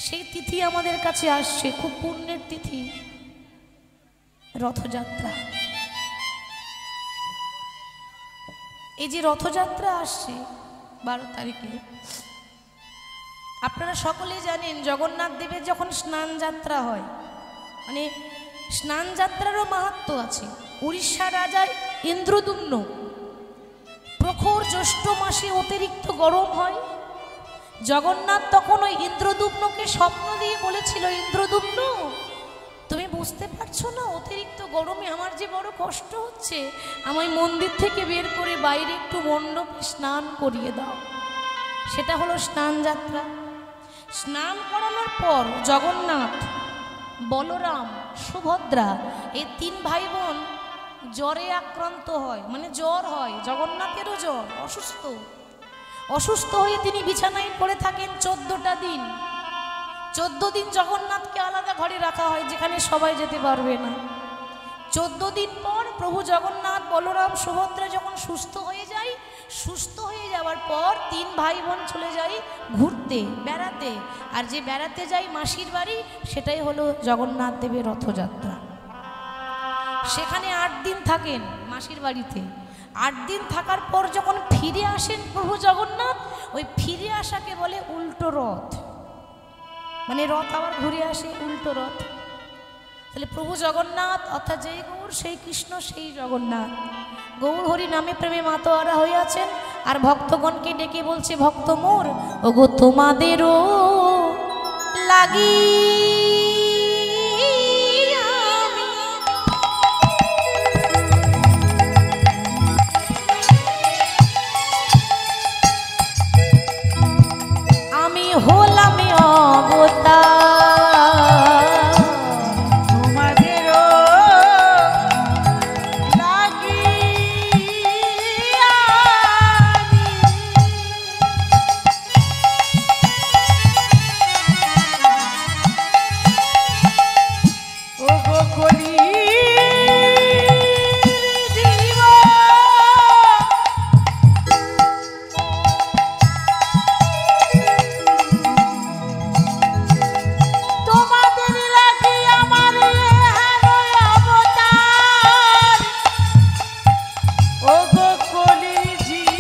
সেই তিথি আমাদের কাছে আসছে, খুব পুণ্যের তিথি, রথযাত্রা। এই যে রথযাত্রা আসছে 12 তারিখে, আপনারা সকলেই জানেন জগন্নাথ দেবের যখন স্নান যাত্রা হয়, মানে স্নান যাত্রারও মাহাত্ম্য আছে। উড়িষ্যা রাজা ইন্দ্রদুম্ন, প্রখর জ্যৈষ্ঠ মাসে অতিরিক্ত গরম হয়, জগন্নাথ তখন ওই ইন্দ্রদুম্নকে স্বপ্ন দিয়ে বলেছিল, ইন্দ্রদুম্ন তুমি বুঝতে পারছো না, অতিরিক্ত গরমে আমার যে বড় কষ্ট হচ্ছে, আমায় মন্দির থেকে বের করে বাইরে একটু মণ্ডপে স্নান করিয়ে দাও। সেটা হলো স্নান যাত্রা। স্নান করানোর পর জগন্নাথ, বলরাম, সুভদ্রা এই 3 ভাই বোন জ্বরে আক্রান্ত হয়, মানে জ্বর হয়, জগন্নাথেরও জ্বর, অসুস্থ হয়ে তিনি বিছানায় পড়ে থাকেন 14টা দিন। 14 দিন জগন্নাথকে আলাদা ঘরে রাখা হয়, যেখানে সবাই যেতে পারবে না। 14 দিন পর প্রভু জগন্নাথ, বলরাম, সুভদ্রা যখন সুস্থ হয়ে যায়, সুস্থ হয়ে যাওয়ার পর 3 ভাই বোন চলে যায় ঘুরতে, বেড়াতে। আর যে বেড়াতে যায় মাসির বাড়ি, সেটাই হলো জগন্নাথ দেবের রথযাত্রা। সেখানে 8 দিন থাকেন মাসির বাড়িতে। 8 দিন থাকার পর যখন ফিরে আসেন প্রভু জগন্নাথ, ওই ফিরে আসাকে বলে উল্টো রথ, মানে রথ আবার ঘুরে আসে, উল্টো রথ। তাহলে প্রভু জগন্নাথ অর্থাৎ যেই গৌর সেই কৃষ্ণ সেই জগন্নাথ, গৌর হরি নামে প্রেমে মাতোয়ারা হয়ে আছেন। আর ভক্তগণকে ডেকে বলছে, ভক্ত মোর, ওগো তোমাদেরও লাগি আমি হলাম অবতার, তোমাদেরও লাগি ওগো কলির জীবন, তোমাদের লাগি আমার অবতার, ওগো কলির জীবন,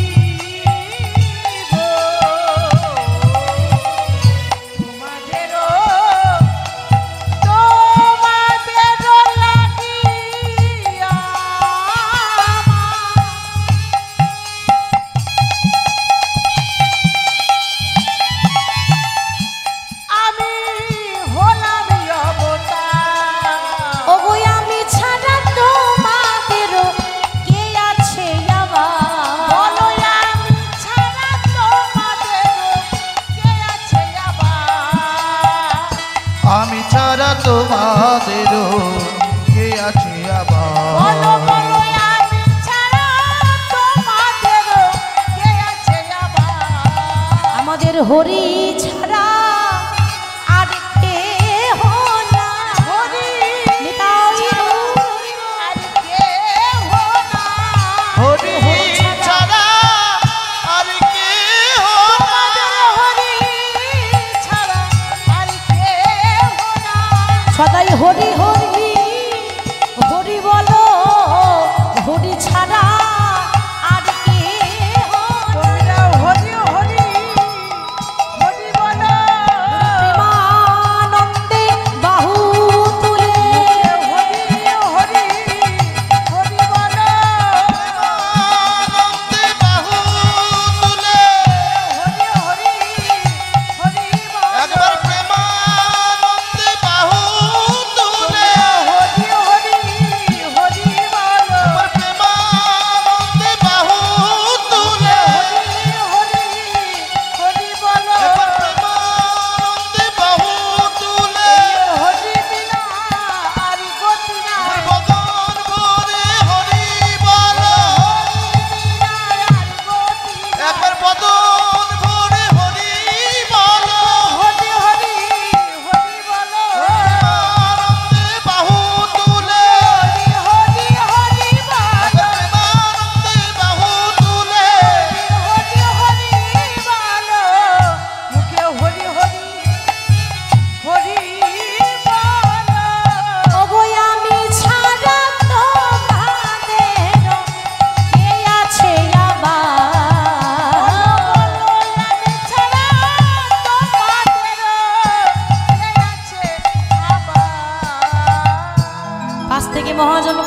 তোমাদেরও লাগি আমি হলাম অবতার। ওগো আমি ছাড়া তোমাদেরও কে আছে আবার, বলো আমি ছাড়া তোমাদেরও কে আছে আবার, আমি ছাড়া তোমাদেরও কে আছে বলো আবার, বলো আমি ছাড়া তোমাদেরও কে আছে আবার, আমাদের হরি ছাড়া আর কেহ না। হরি নিতাই আর কেহ না, হরি ছাড়া আর কেহ তোমাদের হরি ছাড়া আর কেহ না, সদাই হরি হরি হরি বলো, হরি ছাড়া আর কেহ না। তোমরা হরি হরি হরি বলো, প্রেমানন্দে বাহু তুলে হরি হরি হরি বলো, আনন্দে বাহু তুলে, হরি হরি হরি বলো, একবার প্রেমানন্দে বাহু তুলে,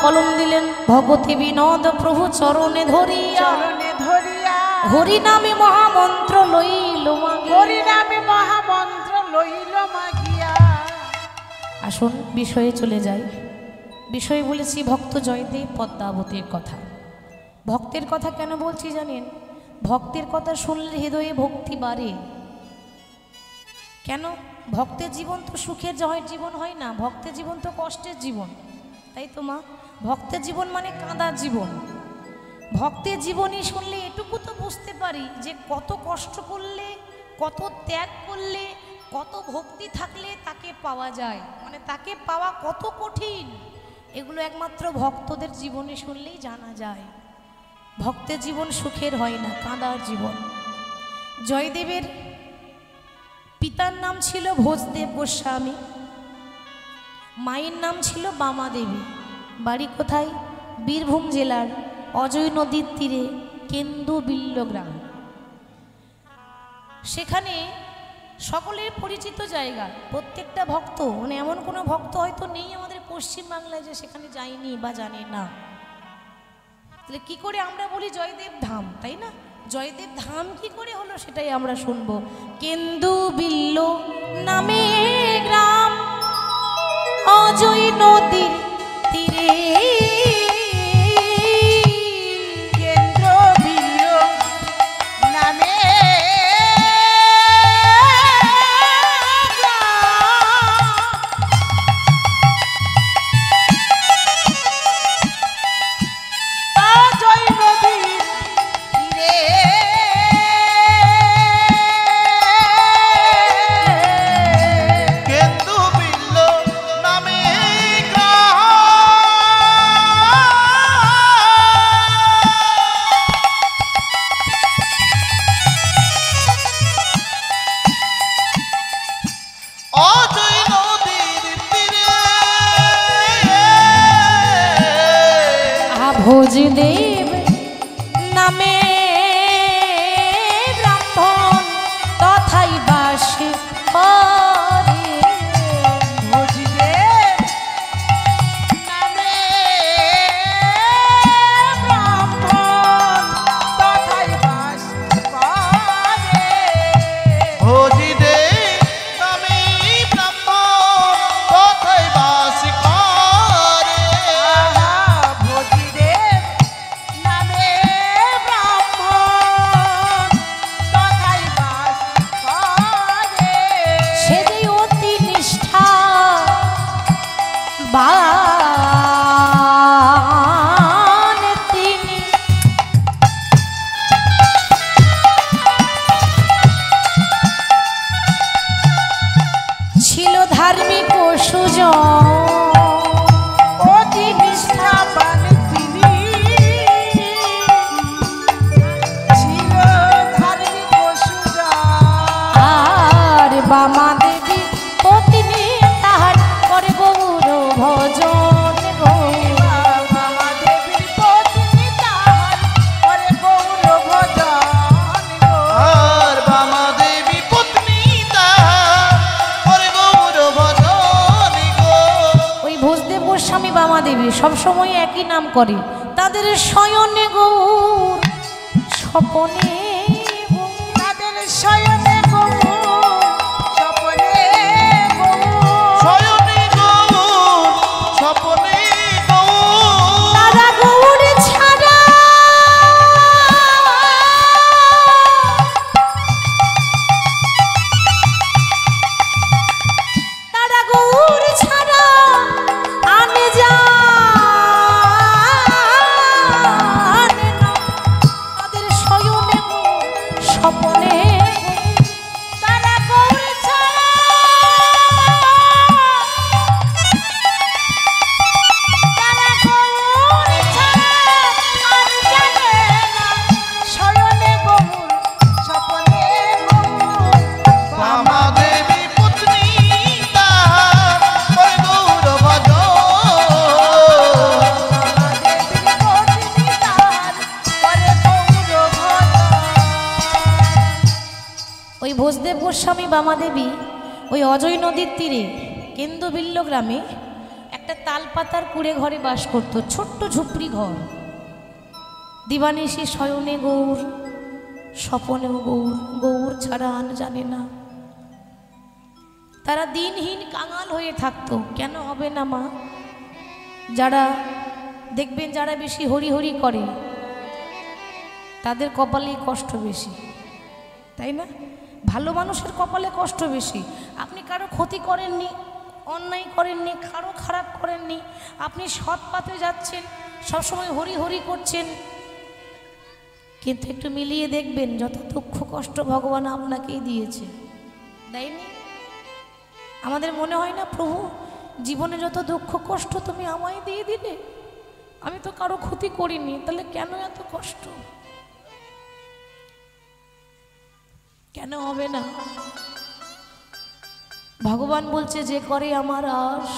কলম দিলেন ভগতি বিনোদ প্রভু চরণে ধরিয়া চরণে ধরিয়া হরি নামে মহামন্ত্র লইল মাগিয়া। হরি নামে মহামন্ত্র লইল মাগিয়া। আসুন বিষয়ে চলে যাই। বিষয়ে বলেছি ভক্ত জয়দেব পদ্মাবতীর কথা। ভক্তের কথা কেন বলছি জানেন? ভক্তের কথা শুনলে হৃদয়ে ভক্তি বাড়ে। কেন? ভক্তের জীবন তো সুখের জীবন হয় না, ভক্তের জীবন তো কষ্টের জীবন, তাই তো মা? ভক্তের জীবন মানে কাঁদার জীবন। ভক্তের জীবনী শুনলে এটুকু তো বুঝতে পারি যে কত কষ্ট করলে, কত ত্যাগ করলে, কত ভক্তি থাকলে তাকে পাওয়া যায়, মানে তাকে পাওয়া কত কঠিন, এগুলো একমাত্র ভক্তদের জীবনে শুনলেই জানা যায়। ভক্তের জীবন সুখের হয় না, কাঁদার জীবন। জয়দেবের পিতার নাম ছিল ভোজদেব গোস্বামী, মায়ের নাম ছিল বামা দেবী। বাড়ি কোথায়? বীরভূম জেলার অজয় নদীর তীরে কেন্দুবিল্ল গ্রাম। সেখানে সকলের পরিচিত জায়গা। প্রত্যেকটা ভক্ত, মানে এমন কোনো ভক্ত হয়তো নেই আমাদের পশ্চিমবাংলায় যে সেখানে যায়নি বা জানে না। তাহলে কি করে আমরা বলি জয়দেব ধাম, তাই না? জয়দেব ধাম কি করে হলো সেটাই আমরা শুনবো। কেন্দুবিল্ল নামে গ্রাম, অজয় নদীর তীরে, কেন্দ্রবিল্ল নামে অজয় নদীর তীরে কেন্দুবিল্ল নামে অজয় নদীর তীরে ভোজদেব নামে ব্রাহ্মণ তথাই বাস করে। ভোজদেব নামে ব্রাহ্মণ তথায় বাস করে। ভোজদেব নামে ব্রাহ্মণ তথায় বাস করে। আহা, ভোজদেব নামে ব্রাহ্মণ তথায় বাস করে। সে যে অতি নিষ্ঠা বান তিনি, ছিল ধার্মিক ও সুজন, অতি নিষ্ঠাবান তিনি, ছিল ধার্মিক ও সুজান। আর বামা দেবী পত্নী তাহার করে গৌর ভজন গো। বাবা দেবীর পত্নী তাহার করে গৌর ভজন গো। আর বামা দেবী পত্নী তাহার করে গৌর ভজন গো। ওই ভোজদেব গোস্বামী বামা দেবী সবসময় একই নাম করে। তাদের শয়নে গৌর, স্বপনে গৌর। তাদের শয়নে গৌর, স্বপনে গৌর। শয়নে গৌর, স্বপনে গৌর। তারা গৌর ছাড়া তারা গৌর ছাড়া আনে জানে না। তাদের শয়নে গৌর, স্বপনে গৌর। তারা গৌর ছাড়া তারা গৌর ছাড়া আর জানে না। শয়নে গৌর, স্বপনে গৌর। বামা দেবী পত্নী তাহার করে গৌর ভজন। দেবীর পত্নী তাহার করে গৌর ভজন। ওই ভোজদেব গোস্বামী বামা দেবী ওই অজয় নদীর তীরে কেন্দুবিল্ল গ্রামে একটা একটা তাল পাতার কুড়ে ঘরে বাস করত, ছোট্ট ঝুপড়ি ঘর। দিবানিশি শয়নে গৌর, স্বপনেও গৌর, গৌর ছাড়া আন জানে না। তারা দিনহীন কাঙাল হয়ে থাকতো। কেন হবে না মা? যারা দেখবেন যারা বেশি হরি হরি করে তাদের কপালেই কষ্ট বেশি, তাই না? ভালো মানুষের কপালে কষ্ট বেশি। আপনি কারো ক্ষতি করেননি, অন্যায় করেননি, কারো খারাপ করেননি, আপনি সৎ পথে যাচ্ছেন, সবসময় হরি হরি করছেন, কিন্তু একটু মিলিয়ে দেখবেন যত দুঃখ কষ্ট ভগবান আপনাকেই দিয়েছে, দেয়নি? আমাদের মনে হয় না প্রভু জীবনে যত দুঃখ কষ্ট তুমি আমায় দিয়ে দিলে, আমি তো কারো ক্ষতি করিনি, তাহলে কেন এত কষ্ট? কেন হবে না? ভগবান বলছে যে করে আমার আশ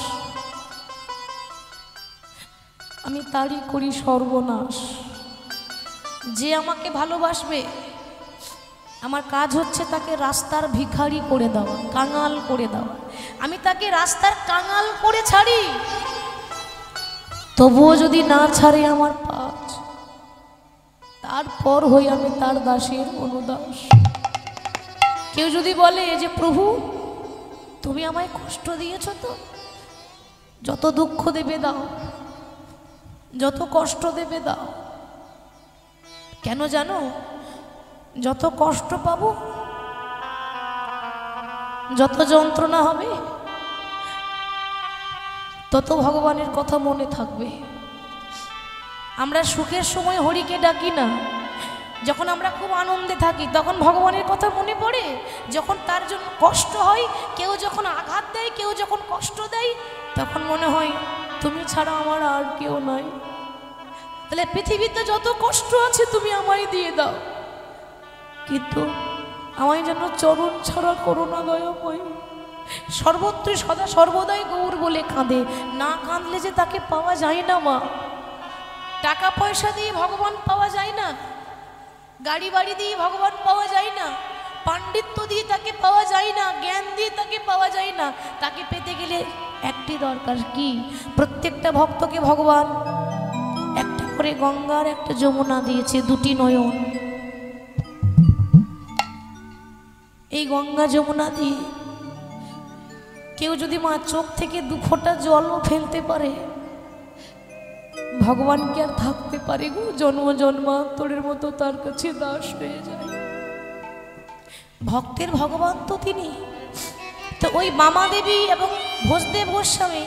আমি তারই করি সর্বনাশ। যে আমাকে ভালোবাসবে আমার কাজ হচ্ছে তাকে রাস্তার ভিখারি করে দেওয়া, কাঙাল করে দেওয়া। আমি তাকে রাস্তার কাঙাল করে ছাড়ি, তবুও যদি না ছাড়ে আমার পাঁচ, তারপর হই আমি তার দাসের অনুদাস। কেউ যদি বলে যে প্রভু তুমি আমায় কষ্ট দিয়েছ, তো যত দুঃখ দেবে দাও, যত কষ্ট দেবে দাও। কেন জানো? যত কষ্ট পাবো, যত যন্ত্রণা হবে, তত ভগবানের কথা মনে থাকবে। আমরা সুখের সময় হরিকে ডাকি না, যখন আমরা খুব আনন্দে থাকি তখন ভগবানের কথা মনে পড়ে। যখন তার জন্য কষ্ট হয়, কেউ যখন আঘাত দেয়, কেউ যখন কষ্ট দেয়, তখন মনে হয় তুমি ছাড়া আমার আর কেউ নাই। তাহলে পৃথিবীতে যত কষ্ট আছে তুমি আমায় দিয়ে দাও, কিন্তু আমায় যেন চরণ ছাড়া করো না দয়াময়। সর্বত্র সদা সর্বদাই গৌর বলে কাঁদে, না কাঁদলে যে তাকে পাওয়া যায় না মা। টাকা পয়সা দিয়ে ভগবান পাওয়া যায় না, গাড়ি বাড়ি দিয়ে ভগবান পাওয়া যায় না, পাণ্ডিত্য দিয়ে তাকে পাওয়া যায় না, জ্ঞান দিয়ে তাকে পাওয়া যায় না। তাকে পেতে গেলে একটি দরকার, কি? প্রত্যেকটা ভক্তকে ভগবান একটা করে গঙ্গার একটা যমুনা দিয়েছে, দুটি নয়ন। এই গঙ্গা যমুনা দিয়ে কেউ যদি মা চোখ থেকে দু ফোঁটা জলও ফেলতে পারে, ভগবান কি আর থাকতে পারে গো? জন্ম জন্মান্তরের মতো তার কাছে দাস হয়ে যায়। ভক্তের ভগবান তো তিনি। তো ওই মামা দেবী এবং ভোজদেব গোস্বামী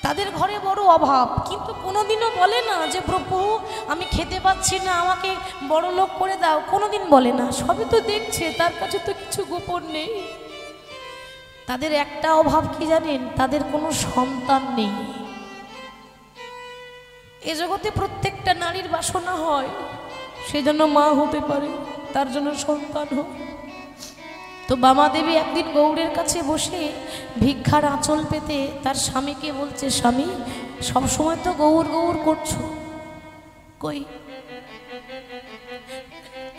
তাদের ঘরে বড় অভাব, কিন্তু কোনোদিনও বলে না যে প্রভু আমি খেতে পাচ্ছি না, আমাকে বড় লোক করে দাও, কোনোদিন বলে না। সবই তো দেখছে, তার কাছে তো কিছু গোপন নেই। তাদের একটা অভাব কি জানেন? তাদের কোনো সন্তান নেই। এ জগতে প্রত্যেকটা নারীর বাসনা হয় সেজন্য মা হতে পারে, তার জন্য সন্তান হয়। তো বামা দেবী একদিন গৌড়ের কাছে বসে ভিক্ষার আঁচল পেতে তার স্বামীকে বলছে, স্বামী সবসময় তো গৌর গৌর করছো, কই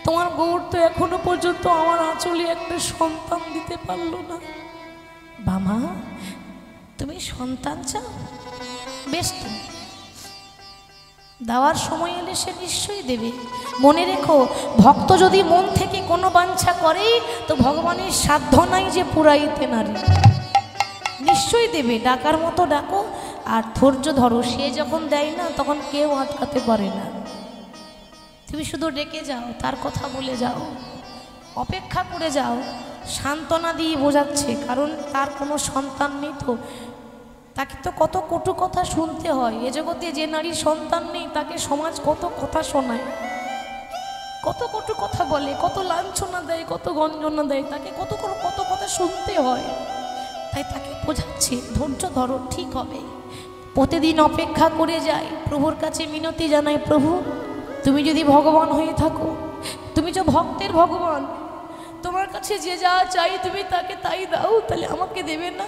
তোমার গৌর তো এখনো পর্যন্ত আমার আঁচলে একটা সন্তান দিতে পারলো না। বামা তুমি সন্তান চাও, বেশ, তুমি দেওয়ার সময় এলে সে নিশ্চয়ই দেবে। মনে রেখো, ভক্ত যদি মন থেকে কোনো বাঞ্ছা করে তো ভগবানের সাধ্য নাই যে পুরাইতে নারী, নিশ্চয়ই দেবে। ডাকার মতো ডাকো আর ধৈর্য ধরো, সে যখন দেয় না তখন কেউ আটকাতে পারে না। তুমি শুধু ডেকে যাও, তার কথা বলে যাও, অপেক্ষা করে যাও, সান্ত্বনা দিয়ে বোঝাচ্ছে, কারণ তার কোনো সন্তান নেই, তো তাকে তো কত কটু কথা শুনতে হয়। এ জগতে যে নারীর সন্তান নেই তাকে সমাজ কত কথা শোনায়, কত কটু কথা বলে, কত লাঞ্ছনা দেয়, কত গঞ্জনা দেয়, তাকে কত কথা শুনতে হয়। তাই তাকে বোঝাচ্ছে ধৈর্য ধরো, ঠিক হবে। প্রতিদিন অপেক্ষা করে যাই, প্রভুর কাছে মিনতি জানাই, প্রভু তুমি যদি ভগবান হয়ে থাকো, তুমি যে ভক্তের ভগবান, তোমার কাছে যে যা চাই তুমি তাকে তাই দাও, তাহলে আমাকে দেবে না?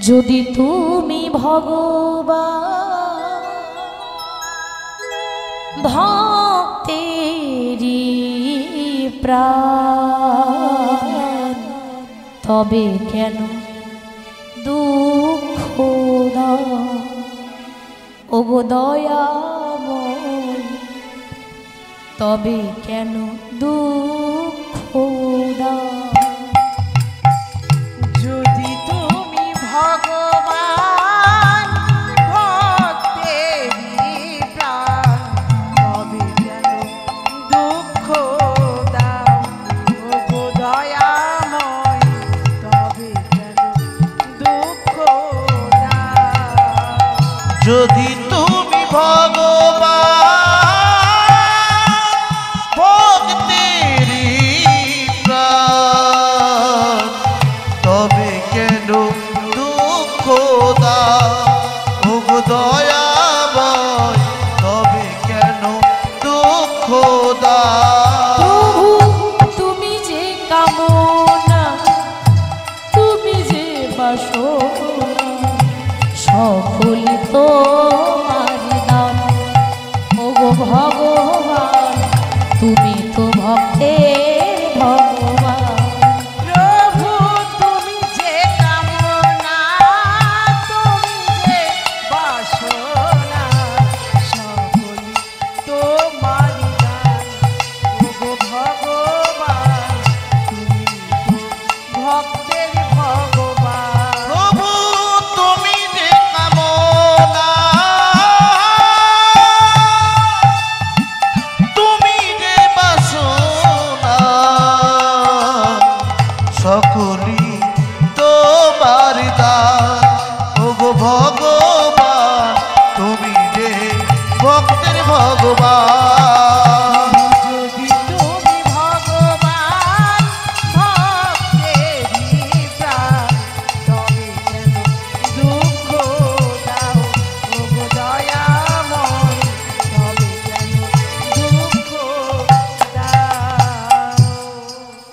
যদি তুমি ভগবান ভক্তেরি প্রাণ, তবে কেন দুঃখ দাও? ওগো দয়াময় তবে কেন দুঃখ দাও? যদি তুমি ভগবান ভক্তেরই প্রাণ, তবে কেন দুঃখ দাও? ওগো দয়াময় তবে কেন দুঃখ দাও? যদি তুমি ভগবান ভক্তেরই প্রাণ, তবে কেন দুঃখ দাও? ওগো দয়াময় তবে কেন দুঃখ দাও? প্রভু তুমি যে কামনা, তুমি যে বাসনা, সকল তোমার দান। ওগো ভগবান তুমি তো ভক্তের ভগবান। প্রভু তুমি যে কামনা, তুমি যে বাসনা, সকল তোমারই দান। ওগো ভগবান তুমি তো ভক্তের ভগবান। প্রভু তুমি যে কামনা, তুমি যে বাসনা, সকলই তোমার দান। ওগো ভগবান তুমি যে ভক্তের ভগবান। যদি তুমি ভগবান ভক্তেরই প্রাণ, তবে কেন দুঃখ দাও? ওগো দয়াময় তবে কেন দুঃখ দাও?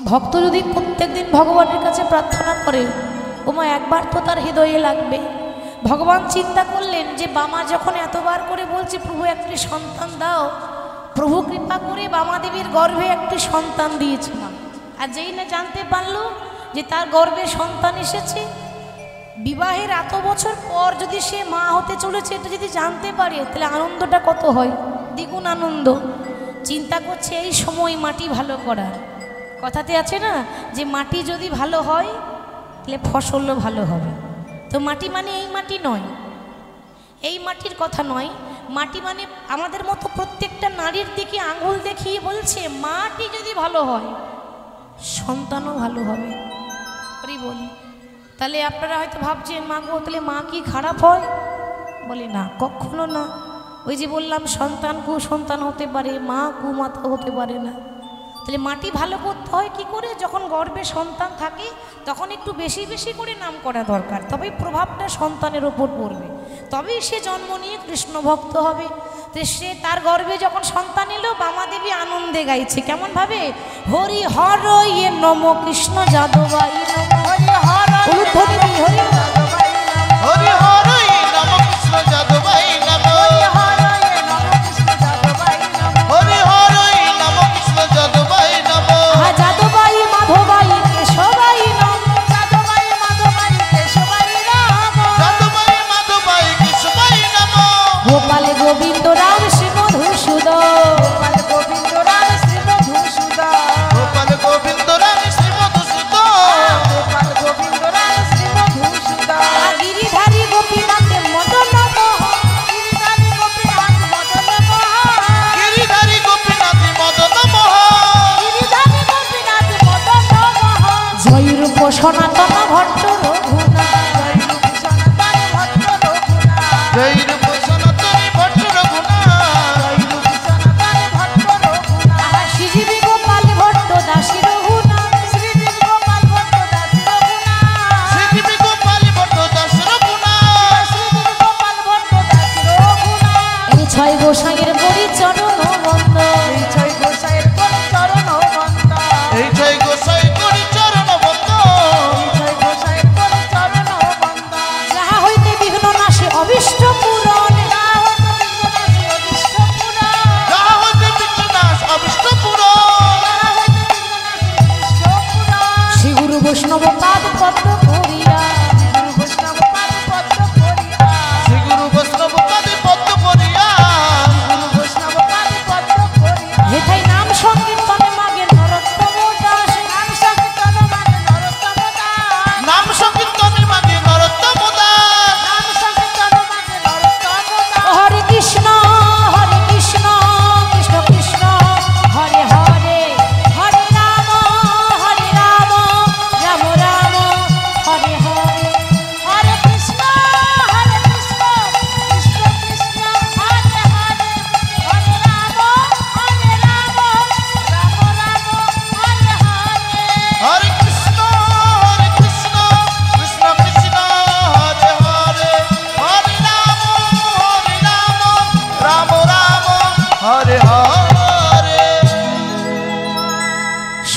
ভক্ত যদি প্রত্যেকদিন ভগবানের কাছে প্রার্থনা করে, ওমা একবার তো তার হৃদয়ে লাগবে। ভগবান চিন্তা করলেন যে বামা যখন এতবার করে বলছে প্রভু একটি সন্তান দাও, প্রভু কৃপা করে বামা দেবীর গর্ভে একটি সন্তান দিয়েছে মা। আর যেই না জানতে পারলো যে তার গর্ভে সন্তান এসেছে, বিবাহের এত বছর পর যদি সে মা হতে চলেছে এটা যদি জানতে পারে, তাহলে আনন্দটা কত হয়, দ্বিগুণ আনন্দ। চিন্তা করছে এই সময় মাটি ভালো করার। কথাতে আছে না যে মাটি যদি ভালো হয় তাহলে ফসলও ভালো হবে। তো মাটি মানে এই মাটি নয়, এই মাটির কথা নয়। মাটি মানে আমাদের মতো প্রত্যেকটা নারীর দিকে আঙুল দেখিয়ে বলছে মাটি যদি ভালো হয় সন্তানও ভালো হবে। হরি বল। তাহলে আপনারা হয়তো ভাবছেন মা গো তাহলে মা কি খারাপ হয়? বলে না, কখনো না। ওই যে বললাম সন্তান কুসন্তান হতে পারে, মা কুমাতা হতে পারে না। তাহলে মাটি ভালো করতে হয় কি করে? যখন গর্ভে সন্তান থাকে তখন একটু বেশি বেশি করে নাম করা দরকার, তবেই প্রভাবটা সন্তানের ওপর পড়বে, তবেই সে জন্ম নিয়ে কৃষ্ণ ভক্ত হবে। তো সে তার গর্ভে যখন সন্তান এলো, বামা দেবী আনন্দে গাইছে কেমন ভাবে, হরি হর ইয়ে নম কৃষ্ণ যাদবাই নম। হরি হর উলুধ্বনি দিই, হরি হর। হরি হরি নম কৃষ্ণ যাদবাই নম। হরি হরি নম কৃষ্ণ যাদবাই নম। আহা যাদবাই মাধবাই কেশবাই নম। যাদবাই মাধবাই কেশবাই রাম। যাদবাই মাধবাই কৃষ্ণবাই নম। গোপাল গোবিন্দ রাম শ্রী মধুসূদন। গোপাল গোবিন্দ রাম শ্রী মধুসূদন। গোপাল গোবিন্দ রাম শ্রী মধুসূদন। গোপাল গোবিন্দ রাম শ্রী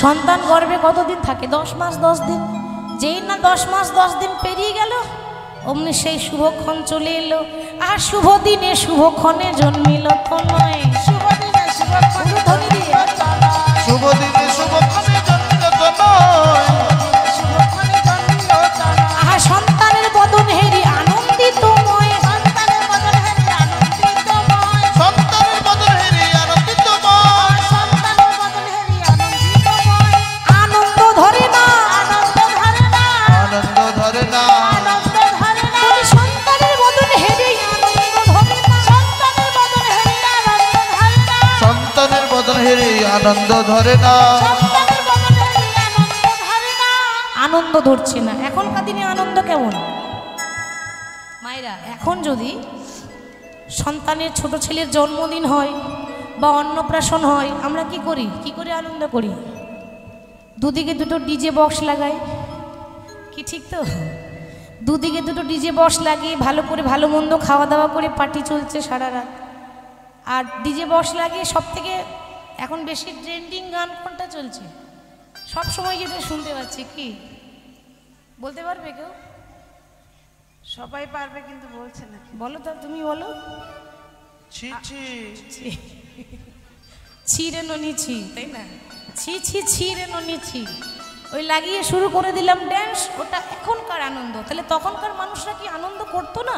সন্তান গর্ভে কতদিন থাকে? 10 মাস 10 দিন। যেই না 10 মাস 10 দিন পেরিয়ে গেল, অমনি সেই শুভক্ষণ চলে এলো। আর শুভ দিনে শুভক্ষণে জন্মিল তনয়। শুভ দিনে শুভক্ষণে জন্মিল তনয়। শুভ দিনে শুভক্ষণে জন্মিল তনয়। শুভক্ষণে জন্মিল তনয়। আহা সন্তানের বদন হেরি আনন্দিতময়। সন্তানের বদন হেরি আনন্দিতময়। সন্তানের বদন হেরি আনন্দিতময়। সন্তানের বদন হেরি আনন্দিতময়। আনন্দ ধরে না, আনন্দ ধরে না, আনন্দ ধরে না। আনন্দ ধরে না। ওই সন্তানের বদন হেরি আনন্দ ধরে না। সন্তানের বদন হেরি আনন্দ ধরে না। সন্তানের বদন হেরি আনন্দ ধরে না। সন্তানের বদন হেরি আনন্দ ধরে না। আনন্দ ধরছে না। এখনকার দিনে আনন্দ কেমন মায়েরা? এখন যদি সন্তানের ছোট ছেলের জন্মদিন হয় বা অন্নপ্রাশন হয়, আমরা কি করি? কি করে আনন্দ করি? দুদিকে দুটো ডিজে বক্স লাগাই, কি ঠিক তো? দুদিকে দুটো ডিজে বক্স লাগিয়ে ভালো করে ভালো মন্দ খাওয়া দাওয়া করে পার্টি চলছে সারা রাত। আর ডিজে বক্স লাগিয়ে সব থেকে এখন বেশি ট্রেন্ডিং গান কোনটা চলছে? সব সময় যেটা শুনতে পাচ্ছি, কি বলতে পারবে কেউ? সবাই পারবে কিন্তু বলছে না। বলো তো, তুমি বলো। ছি ছি ছি রে ননি ছি, তাই না? ছি ছি ছি রে ননি ছি, ওই লাগিয়ে শুরু করে দিলাম ড্যান্স। ওটা এখনকার আনন্দ। তাহলে তখনকার মানুষরা কি আনন্দ করতো না?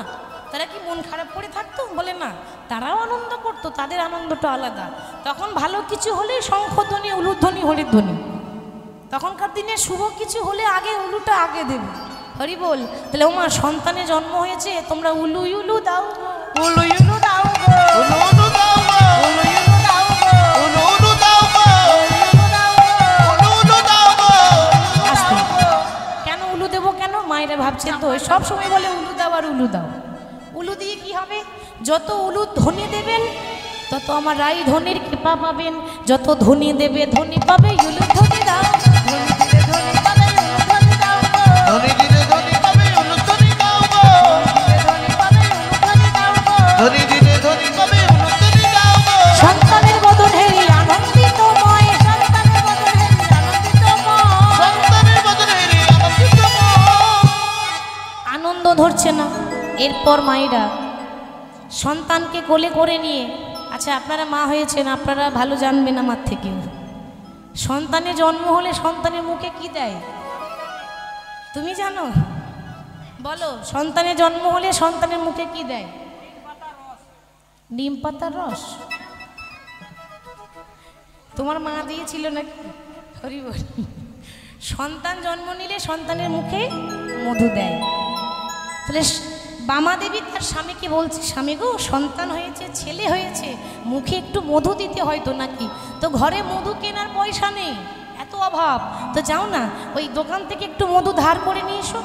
তারা কি মন খারাপ করে থাকতো? বলে না, তারাও আনন্দ করতো, তাদের আনন্দটা আলাদা। তখন ভালো কিছু হলে শঙ্খধ্বনি, উলুধ্বনি, হরিধ্বনি। তখনকার দিনে শুভ কিছু হলে আগে উলুটা আগে দেবে, হরি বল। তাহলে ওমা সন্তানের জন্ম হয়েছে, তোমরা উলু উলু দাও গো। উলু উলু দাও গো। উলু উলু দাও গো। উলু উলু দাও গো। উলু উলু দাও গো। উলু দাও গো। উলু উলু দাও গো। আস্তে। কেন উলু দেবো কেন? মায়েরা ভাবছেন তো সব সময় বলে উলু দাও আর উলু দাও। উলু দিয়ে কি হবে? যত উলু ধ্বনি দেবেন তত আমার রাই ধনির কৃপা পাবেন। যত ধ্বনি দেবে ধ্বনি পাবে। উলু ধ্বনি দাও, ধ্বনি দিলে ধ্বনি পাবে, উলু ধ্বনি দাও গো। ধনী দিলে ধনী পাবে উলু ধনী দাও গো। ধ্বনি পাবে, উলু ধ্বনি দাও গো। ধনী দিলে ধনী পাবে উলু ধনী দাও গো। সন্তানের বদন হেরি আনন্দিতময়। সন্তানের বদন হেরি আনন্দিতময়। সন্তানের বদন হেরি আনন্দিতময়। আনন্দ ধরছে না। এরপর মায়েরা সন্তানকে কোলে করে নিয়ে, আচ্ছা আপনারা মা হয়েছেন, আপনারা ভালো জানবেন আমার থেকে। সন্তানের জন্ম হলে সন্তানের মুখে কি দেয় তুমি জানো? বলো, সন্তানের জন্ম হলে সন্তানের মুখে কি দেয়? নিম পাতার রস। তোমার মা দিয়েছিল নাকি? হরি বল। সন্তান জন্ম নিলে সন্তানের মুখে মধু দেয়। তাহলে বামা দেবী তার স্বামীকে বলছে, স্বামী গো, সন্তান হয়েছে, ছেলে হয়েছে, মুখে একটু মধু দিতে হয়তো নাকি? তো ঘরে মধু কেনার পয়সা নেই, এত অভাব। তো যাও না, ওই দোকান থেকে একটু মধু ধার করে নিয়ে এসো,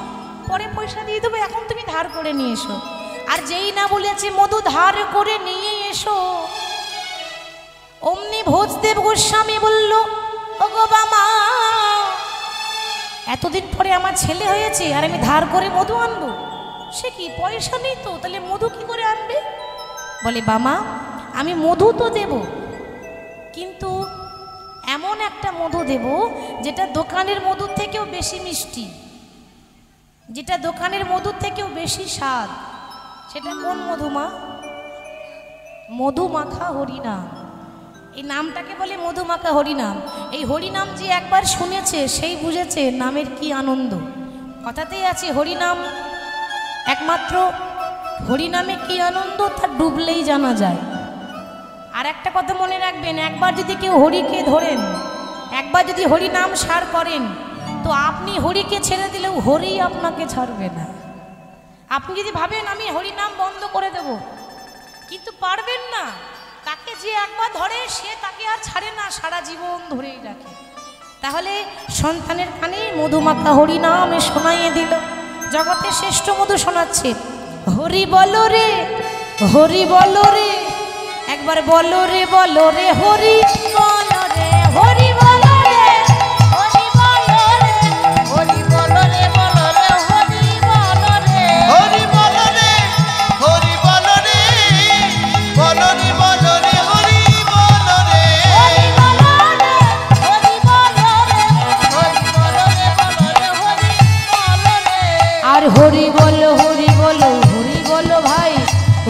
পরে পয়সা দিয়ে দেবো, এখন তুমি ধার করে নিয়ে এসো। আর যেই না বলেছে মধু ধার করে নিয়ে এসো, অমনি ভোজদেব গোস্বামী বলল, ও গো বামা, এতদিন পরে আমার ছেলে হয়েছে আর আমি ধার করে মধু আনবো? সে কি, পয়সা নেই তো, তাহলে মধু কি করে আনবে? বলে, বামা, আমি মধু তো দেব, কিন্তু এমন একটা মধু দেব যেটা দোকানের মধুর থেকেও বেশি মিষ্টি, যেটা দোকানের মধুর থেকেও বেশি স্বাদ। সেটা কোন মধু মা? মধুমাখা হরিনাম। এই নামটাকে বলে মধুমাখা হরিনাম। এই হরিনাম যে একবার শুনেছে সেই বুঝেছে নামের কি আনন্দ। কথাতেই আছে হরিনাম, একমাত্র হরিনামে কি আনন্দ তা ডুবলেই জানা যায়। আর একটা কথা মনে রাখবেন, একবার যদি কেউ হরিকে ধরেন, একবার যদি হরিনাম সার করেন, তো আপনি হরিকে ছেড়ে দিলেও হরি আপনাকে ছাড়বে না। আপনি যদি ভাবেন আমি হরিনাম বন্ধ করে দেব, কিন্তু পারবেন না। তাকে যে একবার ধরে সে তাকে আর ছাড়ে না, সারা জীবন ধরেই রাখে। তাহলে সন্তানের কানে মধুমাখা হরিনামে শোনাইয়ে দিল, জগতের শ্রেষ্ঠ মধু শোনাচ্ছে। হরি বলো রে, হরি বলো রে, একবার বলো রে, বলো রে, হরি বলো রে, হরি বলো রে, হরি বলো রে, হরি বলো রে, বলো রে, হরি বলো রে। হরি বলো রে, হরি বলো রে, বলো রে, বলো রে, হরি বলো রে। হরি বলো রে, হরি বলো রে, আর হরি বলো হরি বলো হরি বলো ভাই,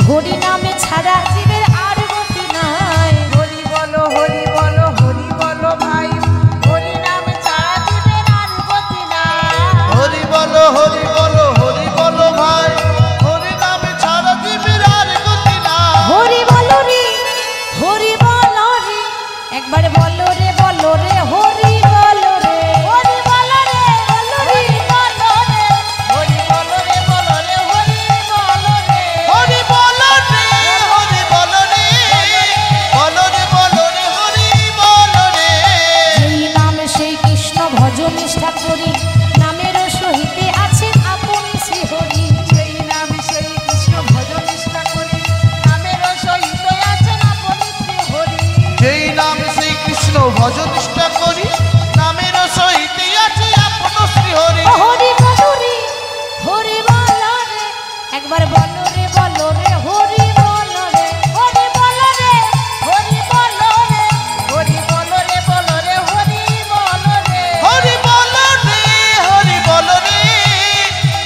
হরি নামে ছাড়া জীবের আর গতি নাই। হরি বলো হরি বলো হরি বলো ভাই, হরি নাম ছাড়া জীবের আর গতি নাই। হরি বলো হরি বলো হরি বলো ভাই, হরি নামে ছাড়া জীবের আর গতি নাই। হরি বলো রে হরি বলো রে, একবার বলো রে হরি বলো রে। হরি বলো রে হরি বলো রে, হরি বলো রে বলো রে হরি বলো রে। হরি বলো রে হরি বলো রে, বলো রে বলো রে হরি বলো রে। যেই নাম সেই কৃষ্ণ ভজ নিষ্ঠা করি, নামের সহিতে আছেন আপন শ্রী হরি। সেই নাম সেই কৃষ্ণ ভজ নিষ্ঠা করি, নামের সহিত আছেন আপন শ্রী হরি। যেই নাম সেই কৃষ্ণ ভজ নিষ্ঠা করি, নামের সহিতে আছে আপন শ্রী হরি। ও হরি বলো রে হরি বলো রে, একবার বলো রে হরি বলো রে। হরি বলো রে হরি বলো রে, হরি বলো রে বলো রে হরি বলো রে। হরি বলো রে হরি বলো রে,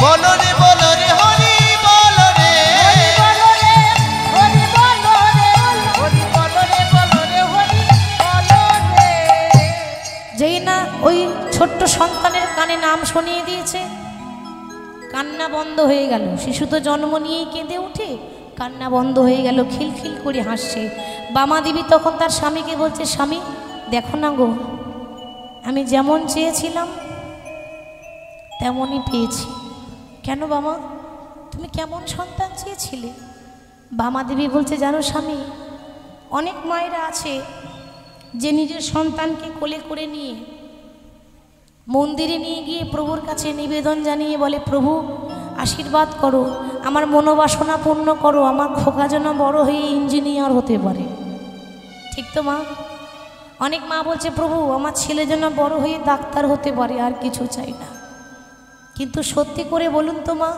বলো রে বলো রে হরি বলো রে। হরি বলো রে হরি বলো রে, হরি বলো রে বলো রে হরি বলো রে। যেই না ওই ছোট্ট সন্তানের কানে নাম শুনিয়ে দিয়েছে, কান্না বন্ধ হয়ে গেল। শিশু তো জন্ম নিয়েই কেঁদে উঠে, কান্না বন্ধ হয়ে গেল, খিলখিল করে হাসছে। বামা দেবী তখন তার স্বামীকে বলছে, স্বামী দেখো না গো, আমি যেমন চেয়েছিলাম তেমনই পেয়েছি। কেন বামা, তুমি কেমন সন্তান চেয়েছিলে? বামা দেবী বলছে, জানো স্বামী, অনেক মায়েরা আছে যে নিজের সন্তানকে কোলে করে নিয়ে মন্দিরে নিয়ে গিয়ে প্রভুর কাছে নিবেদন জানিয়ে বলে, প্রভু আশীর্বাদ করো, আমার মনোবাসনা পূর্ণ করো, আমার খোকা যেন বড় হয়ে ইঞ্জিনিয়ার হতে পারে। ঠিক তো মা? অনেক মা বলছে, প্রভু আমার ছেলে যেন বড় হয়ে ডাক্তার হতে পারে, আর কিছু চাই না। কিন্তু সত্যি করে বলুন তো মা,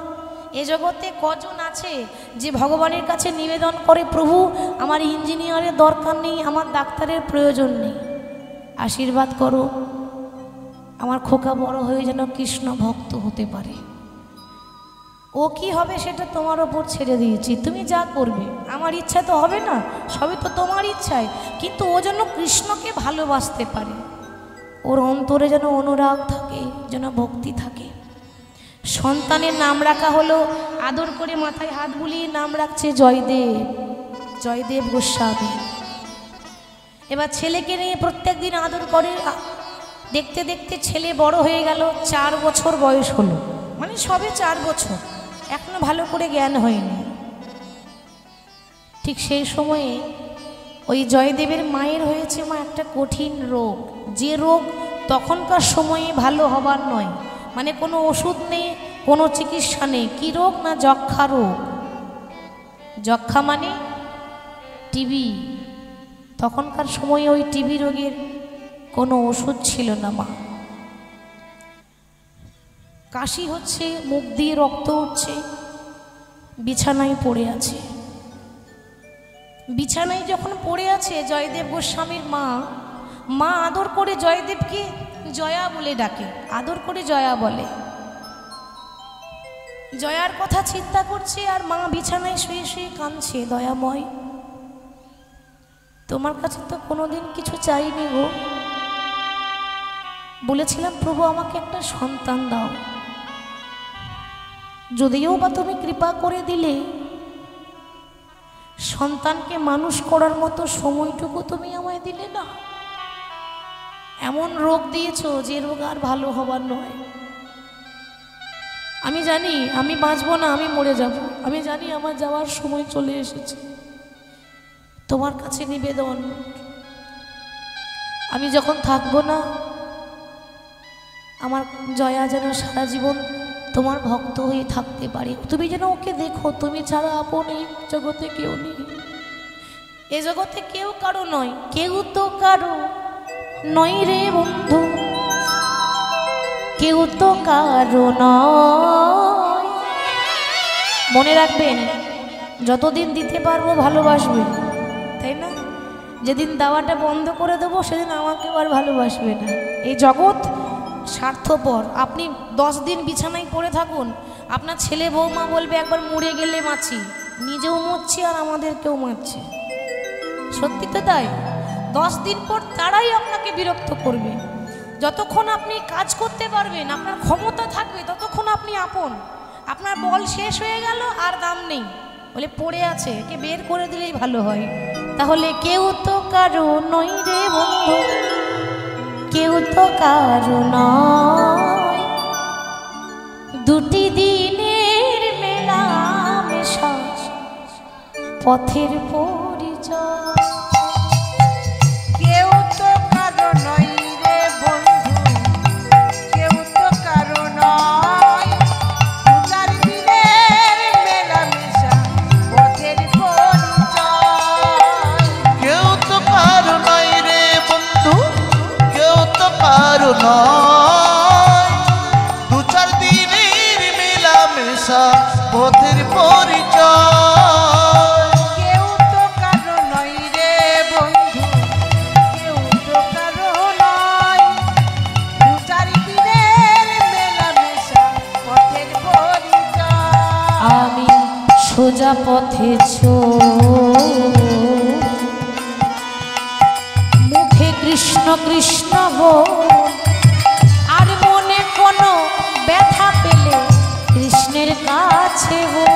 এ জগতে কজন আছে যে ভগবানের কাছে নিবেদন করে, প্রভু আমার ইঞ্জিনিয়ারের দরকার নেই, আমার ডাক্তারের প্রয়োজন নেই, আশীর্বাদ করো আমার খোকা বড় হয়ে যেন কৃষ্ণ ভক্ত হতে পারে। ও কি হবে সেটা তোমার ওপর ছেড়ে দিয়েছি, তুমি যা করবে। আমার ইচ্ছা তো হবে না, সবই তো তোমার ইচ্ছায়, কিন্তু ও যেন কৃষ্ণকে ভালোবাসতে পারে, ওর অন্তরে যেন অনুরাগ থাকে, যেন ভক্তি থাকে। সন্তানের নাম রাখা হলো, আদর করে মাথায় হাত বুলিয়ে নাম রাখছে জয়দেব, জয়দেব গোস্বামী। এবার ছেলেকে নিয়ে প্রত্যেক দিন আদর করে, দেখতে দেখতে ছেলে বড় হয়ে গেল, 4 বছর বয়স হলো, মানে সবে 4 বছর, এখনো ভালো করে জ্ঞান হয়নি। ঠিক সেই সময়ে ওই জয়দেবের মায়ের হয়েছে মা একটা কঠিন রোগ, যে রোগ তখনকার সময়ে ভালো হবার নয়, মানে কোনো ওষুধ নেই, কোনো চিকিৎসা নেই। কী রোগ না, যক্ষা রোগ। যক্ষা মানে টিবি। তখনকার সময়ে ওই টিবি রোগের কোনো ওষুধ ছিল না মা। কাশি হচ্ছে, মুখ দিয়ে রক্ত উঠছে, বিছানায় পড়ে আছে। বিছানায় যখন পড়ে আছে জয়দেব গোস্বামীর মা আদর করে জয়দেবকে জয়া বলে ডাকে, আদর করে জয়া বলে। জয়ার কথা চিন্তা করছে, আর মা বিছানায় শুয়ে শুয়ে কাঁদছে, দয়াময় তোমার কাছে তো কোনোদিন কিছু চাইনি গো, বলেছিলাম প্রভু আমাকে একটা সন্তান দাও, যদিও বা তুমি কৃপা করে দিলে, সন্তানকে মানুষ করার মতো সময়টুকু তুমি আমায় দিলে না। এমন রোগ দিয়েছো যে রোগ আর ভালো হবার নয়। আমি জানি আমি বাঁচবো না, আমি মরে যাব, আমি জানি আমার যাওয়ার সময় চলে এসেছে। তোমার কাছে নিবেদন, আমি যখন থাকবো না, আমার জয়া যেন সারা জীবন তোমার ভক্ত হয়ে থাকতে পারে। তুমি যেন ওকে দেখো, তুমি ছাড়া আপন এই জগতে কেউ নেই, এ জগতে কেউ কারো নয়, কেউ তো কারো নয় রে বন্ধু, কেউ তো কারো নয়। মনে রাখবেন, যতদিন দিতে পারবো ভালোবাসবে, তাই না? যেদিন দেওয়াটা বন্ধ করে দেবো সেদিন আমাকে আর ভালোবাসবে না। এই জগৎ স্বার্থপর। আপনি 10 দিন বিছানায় পড়ে থাকুন, আপনার ছেলে বৌমা বলবে একবার মরে গেলে মাছি, নিজেও মরছি আর আমাদেরকেও মারছে। সত্যি তো তাই। 10 দিন পর তারাই আপনাকে বিরক্ত করবে। যতক্ষণ আপনি কাজ করতে পারবেন, আপনার ক্ষমতা থাকবে, ততক্ষণ আপনি আপন। আপনার বল শেষ হয়ে গেল আর দাম নেই, বলে পড়ে আছে, একে বের করে দিলেই ভালো হয়। তাহলে কেউ তো কারো নই রে বন্ধু, কেউ তো কারো নয়, দুটি দিনের মেলা মেশা পথের পরিচয়। কেউ তো কারো নয় রে বন্ধু, কেউ তো কারো নয়, দু-চার দিনের মেলামেশা পথের পরিচয়। কেউ তো কারো নয় রে বন্ধু, কেউ তো কারো নয়, 2-4 দিনের মেলামেশা পথের পরিচয়। কেউ তো কারো নয় রে বন্ধু, কেউ তো কারো নয়, দু-চার দিনের মেলামেশা পথের পরিচয়। আমি সোজা পথে মুখে কৃষ্ণ কৃষ্ণ বল, আর মনে কোনো ব্যথা পেলে কৃষ্ণের কাছে বল।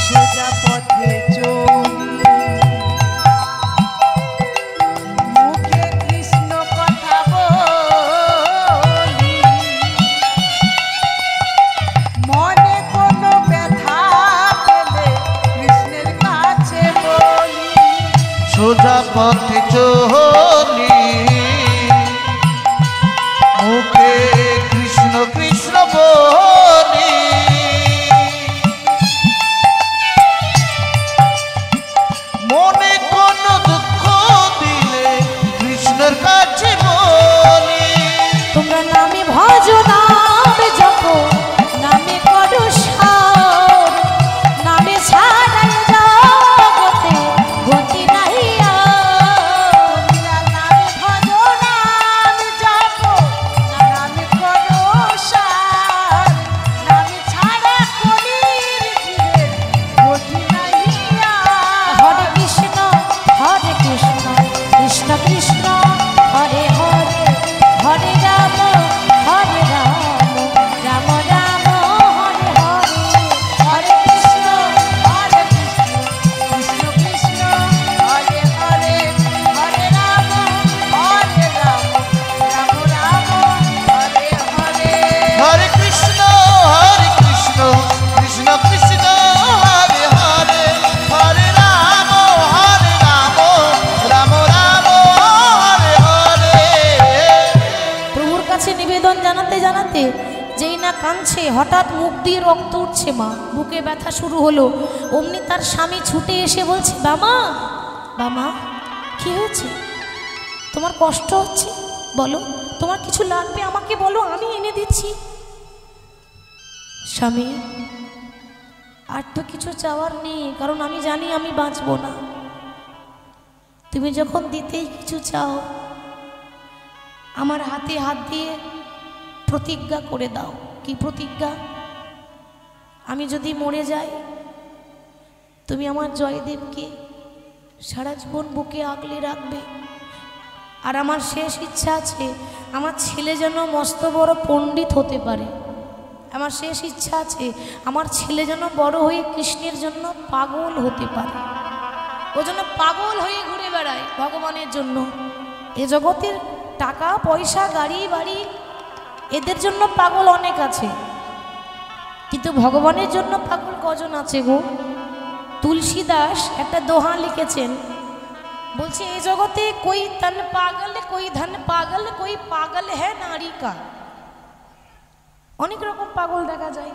সোজা পথে চলি, মুখে কৃষ্ণ কথা বলি, মনে কোনো ব্যথা পেলে কৃষ্ণের কাছে বলি। সোজা পথে চলি, মুখে কৃষ্ণ কৃষ্ণ বলি, মনে কোনো দুঃখ দিলে কৃষ্ণের কাছে বলি। তোমরা নামে ভজ নামে জপ, নামে করো সার, নামে ছাড়াই জগতে গতি নাই আর। তোমরা নামে ভজো, নামে জপো, নামে করো সার, নামে ছাড়া কলির জীবের গতি নাই আর। হরে কৃষ্ণ কৃষ্ণ কৃষ্ণ হরে হরে, হরে রাম রাম রাম হরে হরে। হরে কৃষ্ণ কৃষ্ণ কৃষ্ণ হরে হরে, হরে রাম রাম রাম হরে হরে। হরে কৃষ্ণ কৃষ্ণ কৃষ্ণ হরে হরে, হরে রাম রাম রাম হরে হরে। প্রভুর কাছে নিবেদন জানাতে জানাতে যেই না কাঁদছে, হঠাৎ মুখ দিয়ে রক্ত উঠছে, মা বুকে ব্যথা শুরু হলো। অমনি তার স্বামী ছুটে এসে বলছে, বামা বামা কি হয়েছে, তোমার কষ্ট হচ্ছে, বলো তোমার কিছু লাগবে আমাকে বলো, আমি এনে দিচ্ছি। স্বামী, আর তো কিছু চাওয়ার নেই, কারণ আমি জানি আমি বাঁচবো না। তুমি যখন দিতেই কিছু চাও, আমার হাতে হাত দিয়ে প্রতিজ্ঞা করে দাও। কি প্রতিজ্ঞা? আমি যদি মরে যাই, তুমি আমার জয়দেবকে সারা জীবন বুকে আগলে রাখবে। আর আমার শেষ ইচ্ছা আছে, আমার ছেলে যেন মস্ত বড় পণ্ডিত হতে পারে। আমার শেষ ইচ্ছা আছে, আমার ছেলে যেন বড় হয়ে কৃষ্ণের জন্য পাগল হতে পারে। ও যেন পাগল হয়ে ঘুরে বেড়ায় ভগবানের জন্য। এ জগতের টাকা পয়সা গাড়ি বাড়ি এদের জন্য পাগল অনেক আছে, কিন্তু ভগবানের জন্য পাগল কজন আছে গো? তুলসী দাস একটা দোহা লিখেছেন, বলছে এ জগতে কই তন পাগল, কই ধন পাগল, কই পাগল হ্যায় নারী কা। অনেক রকম পাগল দেখা যায়,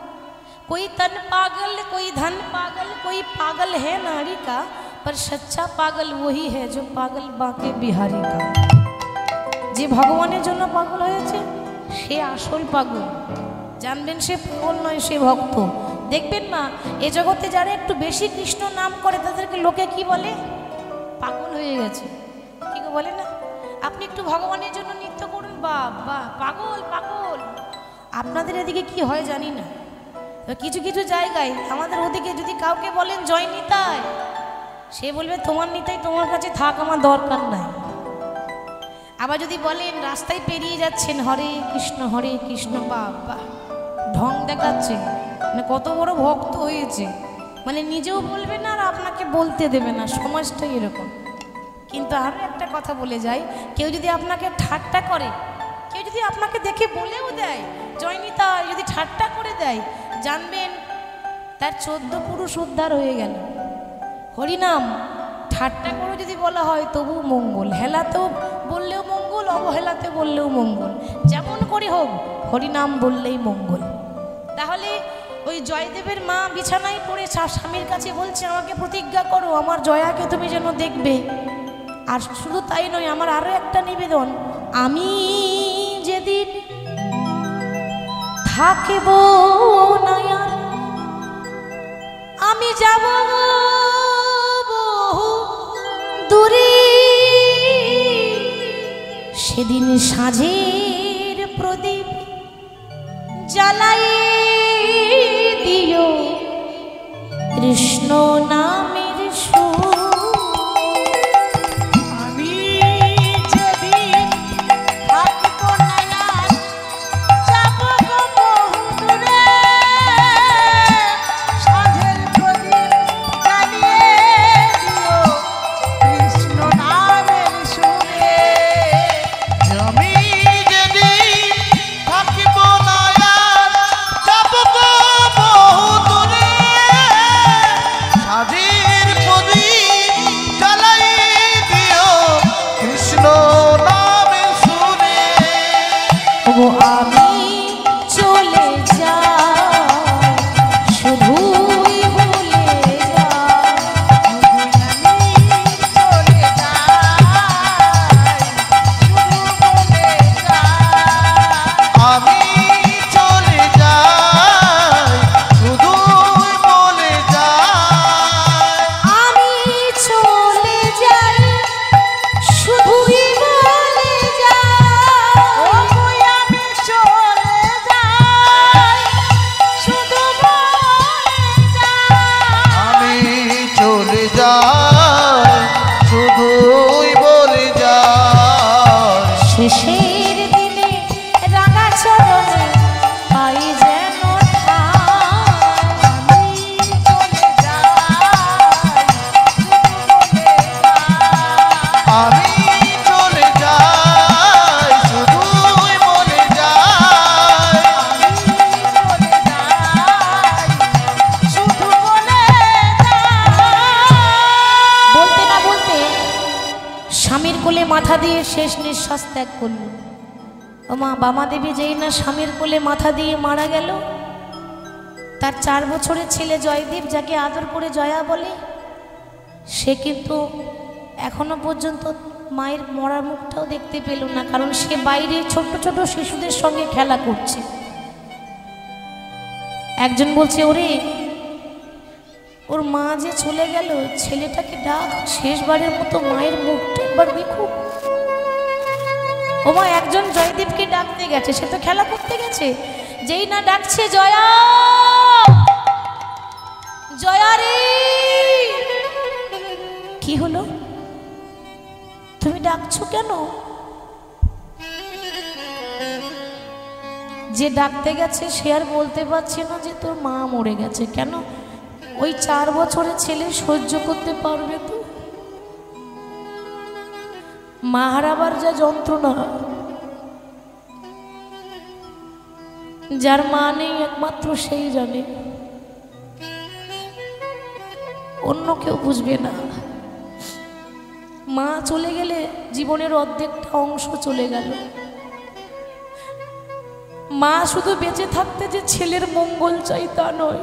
कोई तन पागल कोई धन पागल कोई पागल है नारी का, पर सच्चा पागल वही है जो पागल बांके बिहारी का। যে ভগবানের জন্য পাগল হয়েছে সে আসল পাগল, জানবেন সে পাগল নয়, সে ভক্ত। দেখবেন মা, এ জগতে যারা একটু বেশি কৃষ্ণ নাম করে তাদেরকে লোকে কি বলে? পাগল হয়ে গেছে, কি বলে না? আপনি আপনি একটু ভগবানের জন্য নৃত্য করুন, বাবা পাগল পাগল। আপনাদের এদিকে কি হয় জানি না, তো কিছু কিছু জায়গায় আমাদের ওদিকে যদি কাউকে বলেন জয় নিতাই, সে বলবে তোমার নিতাই তোমার কাছে থাক, আমার দরকার নাই। আবার যদি বলেন রাস্তায় পেরিয়ে যাচ্ছেন হরে কৃষ্ণ, বাবা ঢং দেখাচ্ছে, মানে কত বড় ভক্ত হয়েছে, মানে নিজেও বলবে না আর আপনাকে বলতে দেবে না, সমাজটাই এরকম। কিন্তু আরও একটা কথা বলে যাই, কেউ যদি আপনাকে ঠাট্টা করে, কেউ যদি আপনাকে দেখে বলেও দেয় জয়নিতা, যদি ঠাট্টা করে দেয়, জানবেন তার 14 পুরুষ উদ্ধার হয়ে গেল। হরিনাম ঠাট্টা করে যদি বলা হয় তবু মঙ্গল, হেলাতেও বললেও মঙ্গল, অবহেলাতে বললেও মঙ্গল, যেমন করে হোক হরিনাম বললেই মঙ্গল। তাহলে ওই জয়দেবের মা বিছানায় পড়ে স্বামীর কাছে বলছে আমাকে প্রতিজ্ঞা করো আমার জয়াকে তুমি যেন দেখবে। আর শুধু তাই নয়, আমার আরো একটা নিবেদন, আমি যেদিন থাকিব না আর, আমি যাব বহু দূরে, সেদিন সাঁঝের প্রদীপ জ্বালাই দিও কৃষ্ণ নামের সুর। আমি যেদিন থাকিব না আর, যাব গো বহু দূরে, সাঁঝের প্রদীপ জ্বালিয়ে দিও কৃষ্ণ নামের সুরে। আমি যেদিন থাকিব না আর, যাব গো বহু দূরে, সাঁঝের প্রদীপ জ্বালাই দিও কৃষ্ণ নামের সুরে। ওগো আমি চলে যাই, শুধুই ভুলে যাই, আমি চলে যাই, শুধু বলে যাই। আমি চলে যাই, শুধুই বলে যাই। আমি চলে যাই, শুধুই বলে যাই, ও কই আমি চলে যাই, শুধু বলে যাই। আমি চলে যাই, শুধুই বলে যাই। শেষের দিনে রাঙা চরণে পাই যেন ঠাঁই। আমি চলে যাই, শুধু বলে যাই। আমি চলে যাই, শুধুই বলে যাই। বলতে না বলতে স্বামীর কোলে মাথা দিয়ে শেষ নিঃশ্বাস ত্যাগ করল। ও মা বামা দেবী যেই না স্বামীর কোলে মাথা দিয়ে মারা গেল, তার 4 বছরের ছেলে জয়দেব, যাকে আদর করে জয়া বলে, সে কিন্তু এখনো পর্যন্ত মায়ের মরা মুখটাও দেখতে পেল না, কারণ সে বাইরে ছোট ছোট শিশুদের সঙ্গে খেলা করছে। একজন বলছে ওরে ওর মা যে চলে গেল, ছেলেটাকে ডাক, শেষবারের মতো মায়ের মুখটা একবার দেখুক। ও মা একজন জয়দেবকে ডাকতে গেছে, সে তো খেলা করতে গেছে, যেই না ডাকছে জয়া, জয়া রে, কি হলো তুমি ডাকছো কেন? যে ডাকতে গেছে সে আর বলতে পারছে না যে তোর মা মরে গেছে। কেন? ওই 4 বছরের ছেলে সহ্য করতে পারবে তো? মা হারাবার যা যন্ত্রণা, যার মা নেই একমাত্র সেই জানে, অন্য কেউ বুঝবে না। মা চলে গেলে জীবনের অর্ধেকটা অংশ চলে গেল। মা শুধু বেঁচে থাকতে যে ছেলের মঙ্গল চাই তা নয়,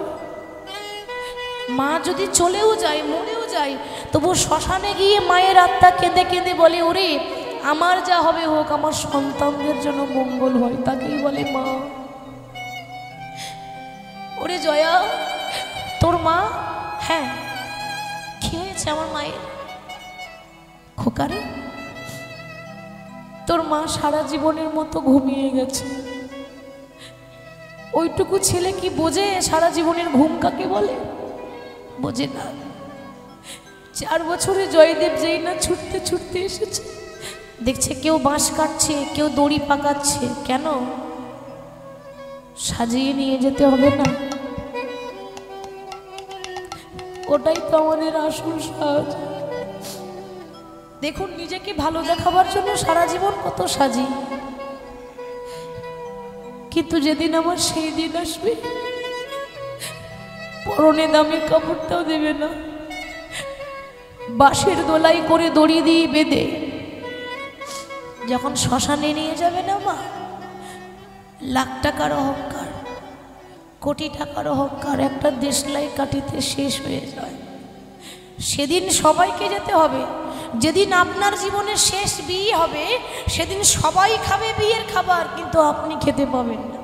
মা যদি চলেও যায়, মরেও যায়, তবু শ্মশানে গিয়ে মায়ের আত্মা কেঁদে কেঁদে বলে ওরে আমার যা হবে হোক, আমার সন্তানদের জন্য মঙ্গল হয়, তাকেই বলে মা। ওরে জয়া, তোর মা, হ্যাঁ কি হয়েছে আমার মায়ের? খোকারে তোর মা সারা জীবনের মতো ঘুমিয়ে গেছে। ওইটুকু ছেলে কি বোঝে সারা জীবনের ঘুম কাকে বলে? বোঝে না। 4 বছরে জয়দেব যেই না ছুটতে ছুটতে এসেছে, দেখছে কেউ বাঁশ কাটছে, কেউ দড়ি পাকাচ্ছে। কেন? সাজিয়ে নিয়ে যেতে হবে না? ওটাই তো আমাদের আসল সাজ। দেখুন, নিজেকে ভালো দেখাবার জন্য সারা জীবন কত সাজি, কিন্তু যেদিন আমার সেই দিন আসবে, পরনে দামি কাপড়টাও দেবে না, বাঁশের দোলাই করে দড়ি দিয়ে বেঁধে যখন শ্মশানে নিয়ে যাবে না মা, লাখ টাকার অহংকার, কোটি টাকার অহংকার একটা দেশলাই কাটিতে শেষ হয়ে যায়। সেদিন সবাইকে যেতে হবে। যেদিন আপনার জীবনের শেষ বিয়ে হবে, সেদিন সবাই খাবে বিয়ের খাবার, কিন্তু আপনি খেতে পাবেন না।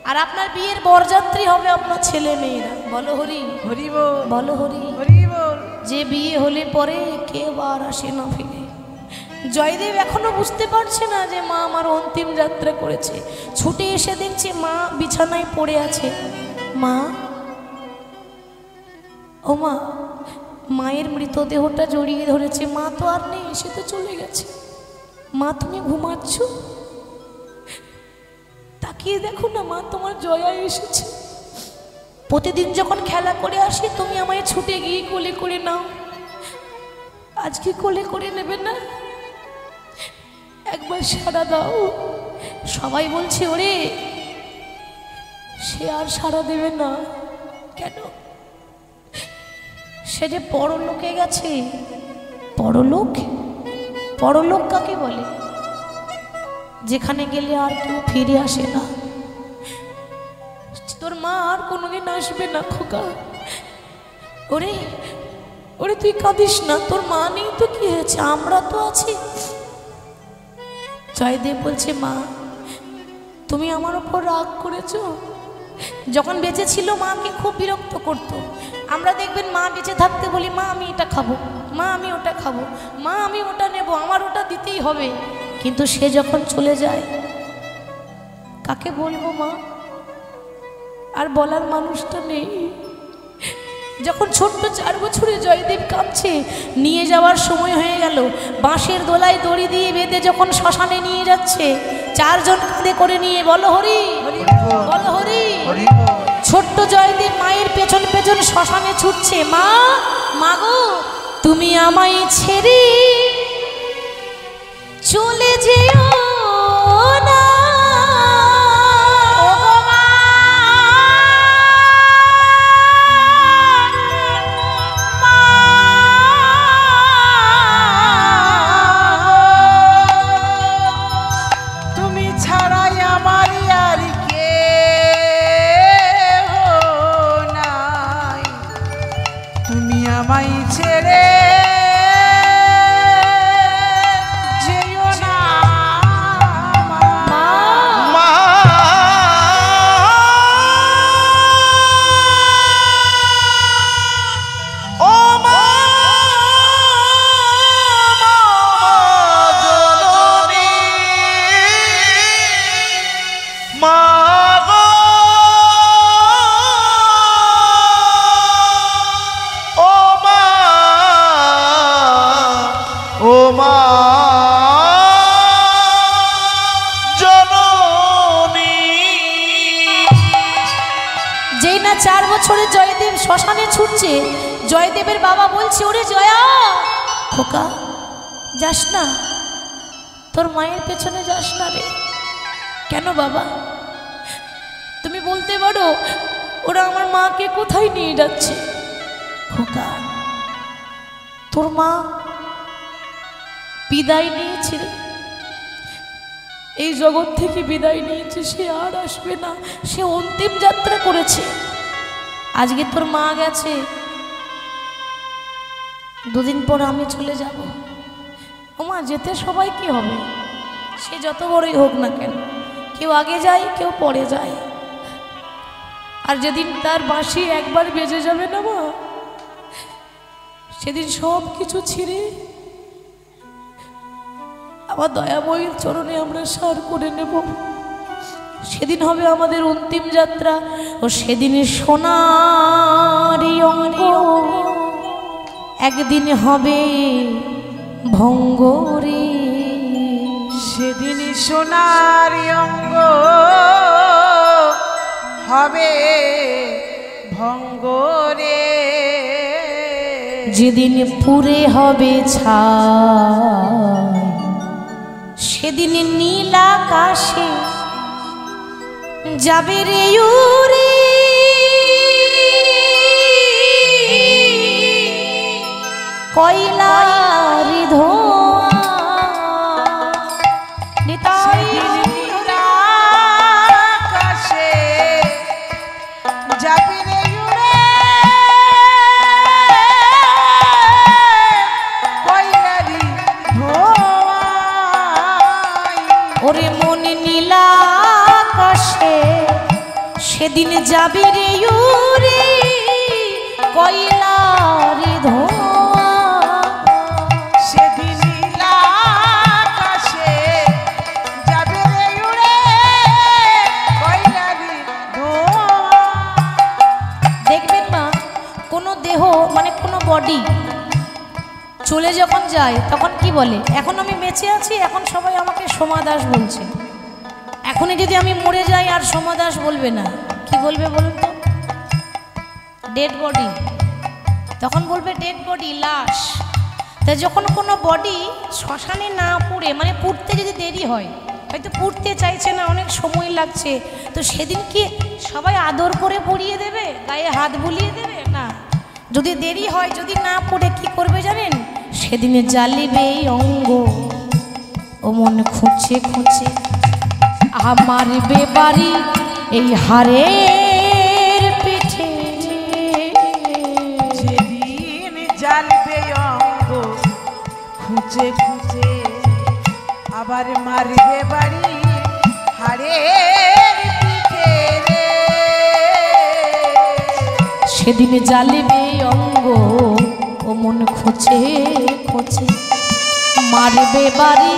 আর আপনার বিয়ের বরযাত্রী হবে আপনার ছেলে মেয়েরা। বলো হরি হরি বল, বলো হরি হরি বল। যে বিয়ে হলে পরে কেউ আর আসে না ফিরে। জয়দেব এখনো বুঝতে পারছে না যে মা আমার অন্তিম যাত্রা করেছে। ছুটে এসে দেখছে মা বিছানায় পড়ে আছে। মা, ও মা। মায়ের মৃতদেহটা জড়িয়ে ধরেছে। মা তো আর নেই, সে তো চলে গেছে। মা, তুমি ঘুমাচ্ছ? তাকিয়ে দেখো না মা, তোমার জয়া এসেছে। প্রতিদিন যখন খেলা করে আসি তুমি আমায় ছুটে গিয়ে কোলে করে নাও, আজকে কোলে করে নেবে না? একবার সাড়া দাও। সবাই বলছে ওরে সে আর সাড়া দেবে না। কেন? সে যে পরলোকে গেছে। পরলোক? পরলোক কাকে বলে? যেখানে গেলে আর কেউ ফিরে আসে না। তোর মা আর কোনোদিন আসবে না খোকা। ওরে ওরে তুই কাঁদিস না, তোর মা নেই তো কি হয়েছে, আমরা তো আছি। জয়দেব বলছে মা, তুমি আমার ওপর রাগ করেছো? যখন বেঁচে ছিল মাকে খুব বিরক্ত করতো। আমরা দেখবেন মা বেঁচে থাকতে বলি, মা আমি এটা খাবো, মা আমি ওটা খাবো, মা আমি ওটা নেব, আমার ওটা দিতেই হবে। কিন্তু সে যখন চলে যায়, কাকে বলবো মা? আর বলার মানুষটা নেই। যখন ছোট্ট 4 বছরে জয়দেব কাঁদছে, নিয়ে যাওয়ার সময় হয়ে গেল। বাঁশের দোলায় দড়ি দিয়ে বেঁধে যখন শ্মশানে নিয়ে যাচ্ছে, 4 জন কাঁধে করে নিয়ে, বলো হরি বলো হরি। ছোট্ট জয়দেব মায়ের পেছন পেছন শ্মশানে ছুটছে। মা, মাগো তুমি আমায় ছেড়ে চলে যেও না। আমায় ছেড়ে যেও না মা। ও মা, জননী মা গো। ও মা জননী। যেই না 4 বছরে জয়দেব শ্মশানে ছুটছে, জয়দেবের বাবা বলছে, ওরে জয়া খোকা যাস না, তোর মায়ের পেছনে যাস না রে। কেন বাবা? তুমি বলতে পারো ওরা আমার মাকে কোথায় নিয়ে যাচ্ছে? খোকা, তোর মা বিদায় নিয়েছে রে, এই জগৎ থেকে বিদায় নিয়েছে। সে আর আসবে না, সে অন্তিম যাত্রা করেছে। আজকে তোর মা গেছে, 2 দিন পর আমি চলে যাব। ও মা, যেতে সবাই কি হবে, সে যত বড়ই হোক না কেন, কেউ আগে যায় কেউ পরে যায়। আর যেদিন তার বাঁশি একবার বেজে যাবে না মা, সেদিন সব কিছু ছিঁড়ে আমার দয়াময়ীর চরণে আমরা সার করে নেব। সেদিন হবে আমাদের অন্তিম যাত্রা, ও সেদিন সোনারি অঙ্গ একদিন হবে ভঙ্গরে। সেদিন সোনার অঙ্গ হবে ভঙ্গরে। যেদিন পুরে হবে ছাই, সেদিন নীল আকাশে যাবে রে উড়ে। কয়লার ধোঁয়া নিতাই আকাশে যাবি রে উড়ে। কয়লারি ধোঁয়ায় ওরে মন নীলা আকাশে সেদিন যাবি রে উড়ে। কয়লার ধোঁয়া সেদিন নীল আকাশে যাবি রে উড়ে। কয়লারি ধোঁয়া। দেখবেন না কোনো দেহ মানে কোনো বডি চলে যখন যায় তখন কি বলে, এখন আমি বেঁচে আছি, এখন সবাই আমাকে সোমা দাস বলছে। এখনই যদি আমি মরে যাই আর সোমা দাস বলবে না, কি বলবে বলুন তো? ডেড বডি, তখন বলবে ডেড বডি, লাশ। তাই যখন কোনো বডি শ্মশানে না পুড়ে, মানে পুড়তে যদি দেরি হয়, হয়তো পুড়তে চাইছে না, অনেক সময় লাগছে, তো সেদিন কি সবাই আদর করে পুড়িয়ে দেবে, গায়ে হাত বুলিয়ে দেবে? না, যদি দেরি হয়, যদি না পুড়ে কি করবে জানেন? সেদিনে জ্বালিবে এই অঙ্গ, ও মন খুঁজছে খুঁজছে আমার বেবারি এই হারের পিঠে। যেদিন জ্বালবে অঙ্গ খুঁজে খুঁজে, আবার মারবে বাড়ি হাড়ের পিঠে রে। সেদিন জ্বালিবে অঙ্গ, ও মন খুঁজে খুঁজে মারবে বাড়ি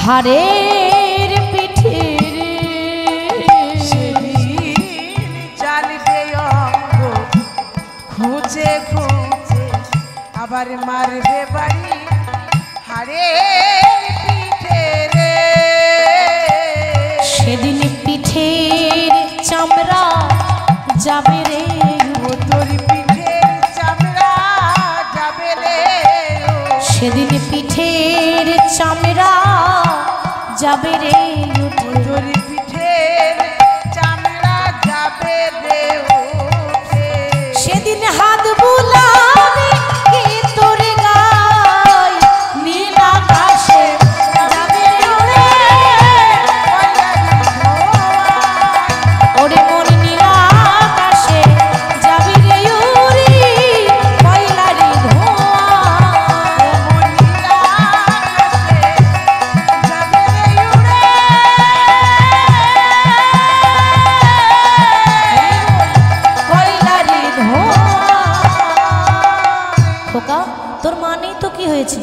হারের পিঠে রে। সেদিন জ্বালবে অঙ্গ খুঁজে খুঁজে, আবার মারবে বাড়ি হাড়ের পিঠে রে। সেদিন পিঠের চামড়া যাবে রে, ও তোর পিঠের চামড়া যাবে রে। সেদিন পিঠের চামড়া যাবে রে উঠে। তোর পিঠের চামড়া যাবে রে উঠে। সেদিন হাত বুলাবে কি তোর গায়, নীল আকাশে যাবে রে উড়ে। ওরে মন নীল আকাশে যাবে রে উড়ে। কয়লারি ধোঁয়া কয়লারি ধোঁয়া। খোকা, তোর মা নেই তো কি হয়েছে?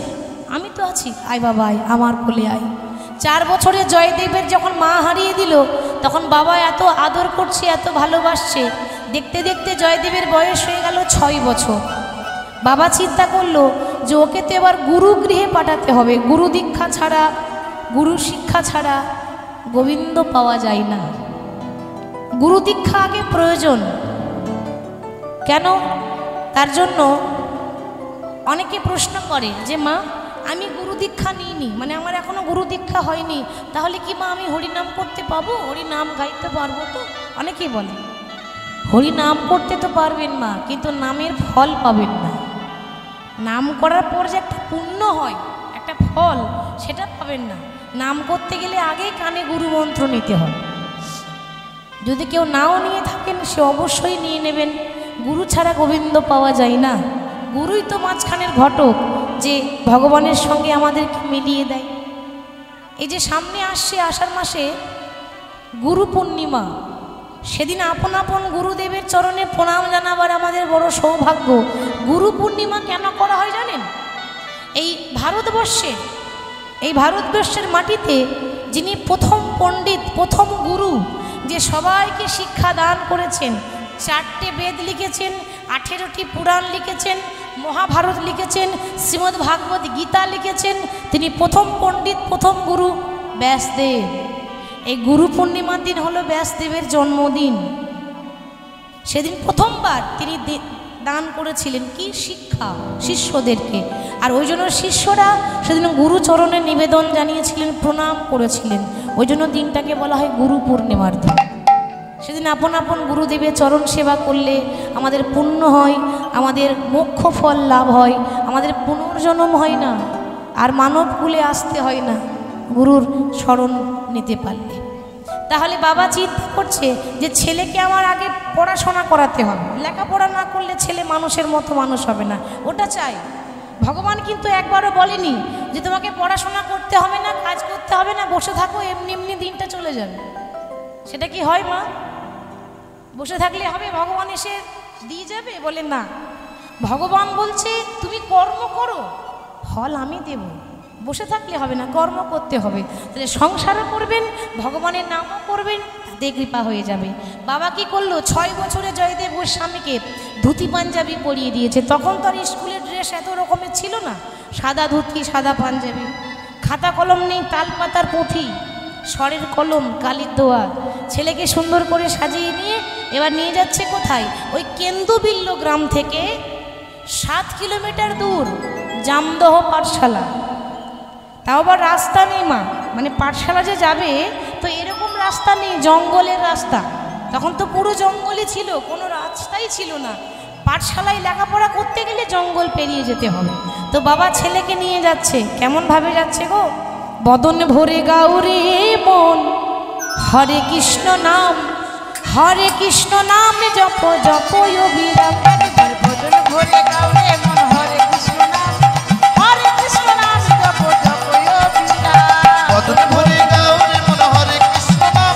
আমি তো আছি, আয় বাবা আয়, আমার কোলে আয়। 4 বছরে জয়দেবের যখন মা হারিয়ে দিল, তখন বাবা এত আদর করছে, এত ভালোবাসছে। দেখতে দেখতে জয়দেবের বয়স হয়ে গেল 6 বছর। বাবা চিন্তা করলো যে ওকে তো এবার গুরু গৃহে পাঠাতে হবে। গুরু দীক্ষা ছাড়া, গুরু শিক্ষা ছাড়া গোবিন্দ পাওয়া যায় না। গুরু দীক্ষা আগে প্রয়োজন। কেন? তার জন্য অনেকে প্রশ্ন করে যে মা, আমি গুরু দীক্ষা নিইনি, মানে আমার এখনো গুরু দীক্ষা হয়নি, তাহলে কি মা আমি হরিনাম করতে পাবো, হরিনাম গাইতে পারবো? তো অনেকেই বলে হরিনাম করতে তো পারবেন মা, কিন্তু নামের ফল পাবেন না। নাম করার পর যে একটা পুণ্য হয়, একটা ফল, সেটা পাবেন না। নাম করতে গেলে আগেই কানে গুরু মন্ত্র নিতে হয়। যদি কেউ নাও নিয়ে থাকেন, সে অবশ্যই নিয়ে নেবেন। গুরু ছাড়া গোবিন্দ পাওয়া যায় না। গুরুই তো মাঝখানের ঘটক, যে ভগবানের সঙ্গে আমাদেরকে মিলিয়ে দেয়। এই যে সামনে আসছে আষাঢ় মাসে গুরু পূর্ণিমা, সেদিন আপন আপন গুরুদেবের চরণে প্রণাম জানাবার আমাদের বড় সৌভাগ্য। গুরু পূর্ণিমা কেন করা হয় জানেন? এই ভারতবর্ষে এই ভারতবর্ষের মাটিতে যিনি প্রথম পণ্ডিত, প্রথম গুরু, যে সবাইকে শিক্ষা দান করেছেন, 4টে বেদ লিখেছেন, 18টি পুরাণ লিখেছেন, মহাভারত লিখেছেন, শ্রীমদ্ ভাগবত গীতা লিখেছেন, তিনি প্রথম পণ্ডিত, প্রথম গুরু ব্যাসদেব। এই গুরু পূর্ণিমার দিন হলো ব্যাসদেবের জন্মদিন। সেদিন প্রথমবার তিনি দান করেছিলেন কি? শিক্ষা শিষ্যদেরকে। আর ওই জন্য শিষ্যরা সেদিন গুরুচরণে নিবেদন জানিয়েছিলেন, প্রণাম করেছিলেন। ওই জন্য দিনটাকে বলা হয় গুরু পূর্ণিমার দিন। সেদিন আপন আপন গুরুদেবের চরণ সেবা করলে আমাদের পুণ্য হয়, আমাদের মোক্ষ ফল লাভ হয়, আমাদের পুনর্জন্ম হয় না, আর মানব কুলে আসতে হয় না গুরুর শরণ নিতে পারলে। তাহলে বাবা চিন্তা করছে যে ছেলেকে আমার আগে পড়াশোনা করাতে হবে, লেখাপড়া না করলে ছেলে মানুষের মতো মানুষ হবে না, ওটা চাই। ভগবান কিন্তু একবারও বলেনি যে তোমাকে পড়াশোনা করতে হবে না, কাজ করতে হবে না, বসে থাকো, এমনি এমনি দিনটা চলে যাবে। সেটা কি হয় মা? বসে থাকলে হবে? ভগবান এসে দিয়ে যাবে? বলে না, ভগবান বলছে তুমি কর্ম করো, ফল আমি দেব। বসে থাকলে হবে না, কর্ম করতে হবে। তাহলে সংসারও করবেন, ভগবানের নামও করবেন, তাতে কৃপা হয়ে যাবে। বাবা কি করলো? 6 বছরে জয়দেব গোস্বামীকে ধুতি পাঞ্জাবি পরিয়ে দিয়েছে। তখন তো আর স্কুলের ড্রেস এত রকমের ছিল না, সাদা ধুতি, সাদা পাঞ্জাবি, খাতা কলম নেই, তাল পাতার পুঁথি, স্বরের কলম, কালির দোয়া। ছেলেকে সুন্দর করে সাজিয়ে নিয়ে এবার নিয়ে যাচ্ছে কোথায়? ওই কেন্দুবিল্ল গ্রাম থেকে 7 কিলোমিটার দূর জামদহ পাঠশালা। তাও আবার রাস্তা নেই মা, মানে পাঠশালা যে যাবে তো এরকম রাস্তা নেই, জঙ্গলের রাস্তা। তখন তো পুরো জঙ্গলই ছিল, কোনো রাস্তাই ছিল না। পাঠশালায় লেখাপড়া করতে গেলে জঙ্গল পেরিয়ে যেতে হবে। তো বাবা ছেলেকে নিয়ে যাচ্ছে, কেমনভাবে যাচ্ছে গো? বদন ভরে গাউরে মন, হরে কৃষ্ণ নাম, হরে কৃষ্ণ নাম জপ জপ অবিরাম। বদন ভরে গাউরে মন, হরে কৃষ্ণ নাম, হরে কৃষ্ণ নাম জপ জপ অবিরাম। বদন ভরে গাউরে মন, হরে কৃষ্ণ নাম,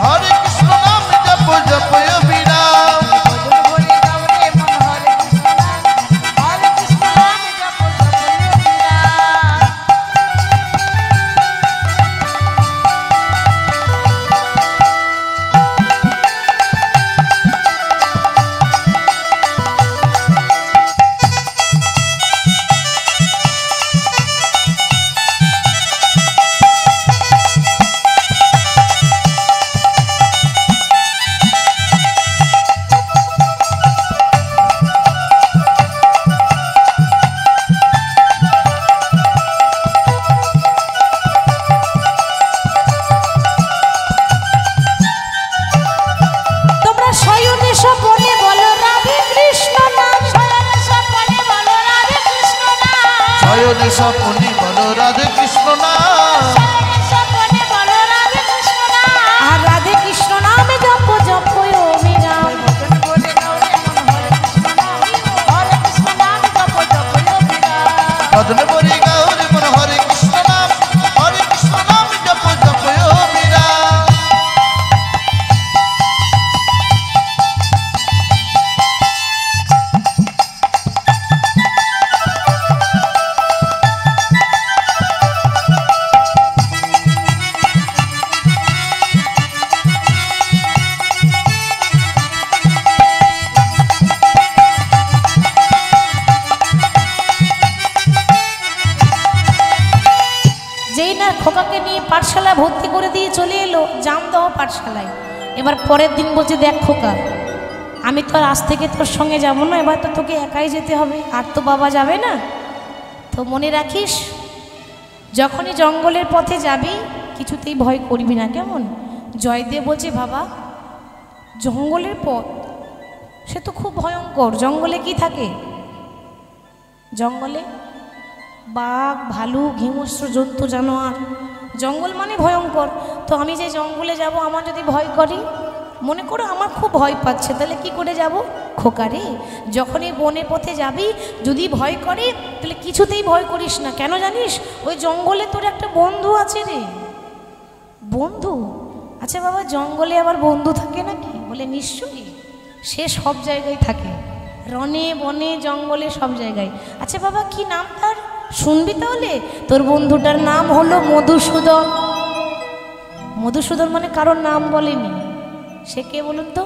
হরে কৃষ্ণ নাম জপ জপ অবিরাম। বদন ভরে গাউরে মন, হরে কৃষ্ণ নাম, হরে কৃষ্ণ নাম জপ জপ অবিরাম। তোমরা শয়নে স্বপনে বলো রাধে কৃষ্ণ নাম, শয়নে স্বপনে বলো রাধে কৃষ্ণ নাম, শয়নে স্বপনে বলো রাধে কৃষ্ণ নাম, শয়নে স্বপনে বলো রাধে কৃষ্ণ নাম। আর রাধে কৃষ্ণ নামে জপ জপ অবিরাম। বদন ভরে গাউরে মন, হরে কৃষ্ণ নাম, হরে কৃষ্ণ নাম জপ জপ অবিরাম। বদন ভরে গাউরে মন, হরে কৃষ্ণ নাম, হরে কৃষ্ণ নাম জপ জপ অবিরাম। যেই না খোকাকে নিয়ে পাঠশালা ভর্তি করে দিয়ে চলে এলো জামদহ পাঠশালায়। এবার পরের দিন বলছে, দেখ খোকা, আমি তো আর আজ থেকে তোর সঙ্গে যাব না, এবার তো তোকে একাই যেতে হবে, আর তো বাবা যাবে না। তো মনে রাখিস, যখনই জঙ্গলের পথে যাবি কিছুতেই ভয় করবি না, কেমন? জয়দেব বলছে, বাবা জঙ্গলের পথ সে তো খুব ভয়ঙ্কর। জঙ্গলে কি থাকে? জঙ্গলে বাঘ, ভালুক, হিংস্র জন্তু, জানোয়ার, জঙ্গল মানে ভয়ঙ্কর। তো আমি যে জঙ্গলে যাব, আমার যদি ভয় করি, মনে করো আমার খুব ভয় পাচ্ছে, তাহলে কি করে যাব? খোকারে, যখনই বনের পথে যাবি যদি ভয় করে তাহলে কিছুতেই ভয় করিস না। কেন জানিস? ওই জঙ্গলে তোর একটা বন্ধু আছে রে। বন্ধু? আচ্ছা বাবা, জঙ্গলে আবার বন্ধু থাকে নাকি? বলে নিশ্চয়ই, সে সব জায়গায় থাকে, রনে বনে জঙ্গলে সব জায়গায়। আচ্ছা বাবা, কি নাম তার? শুনবি তাহলে? তোর বন্ধুটার নাম হলো মধুসূদন। মধুসূদন মানে কারোর নাম বলেনি, সে কে বলুন তো?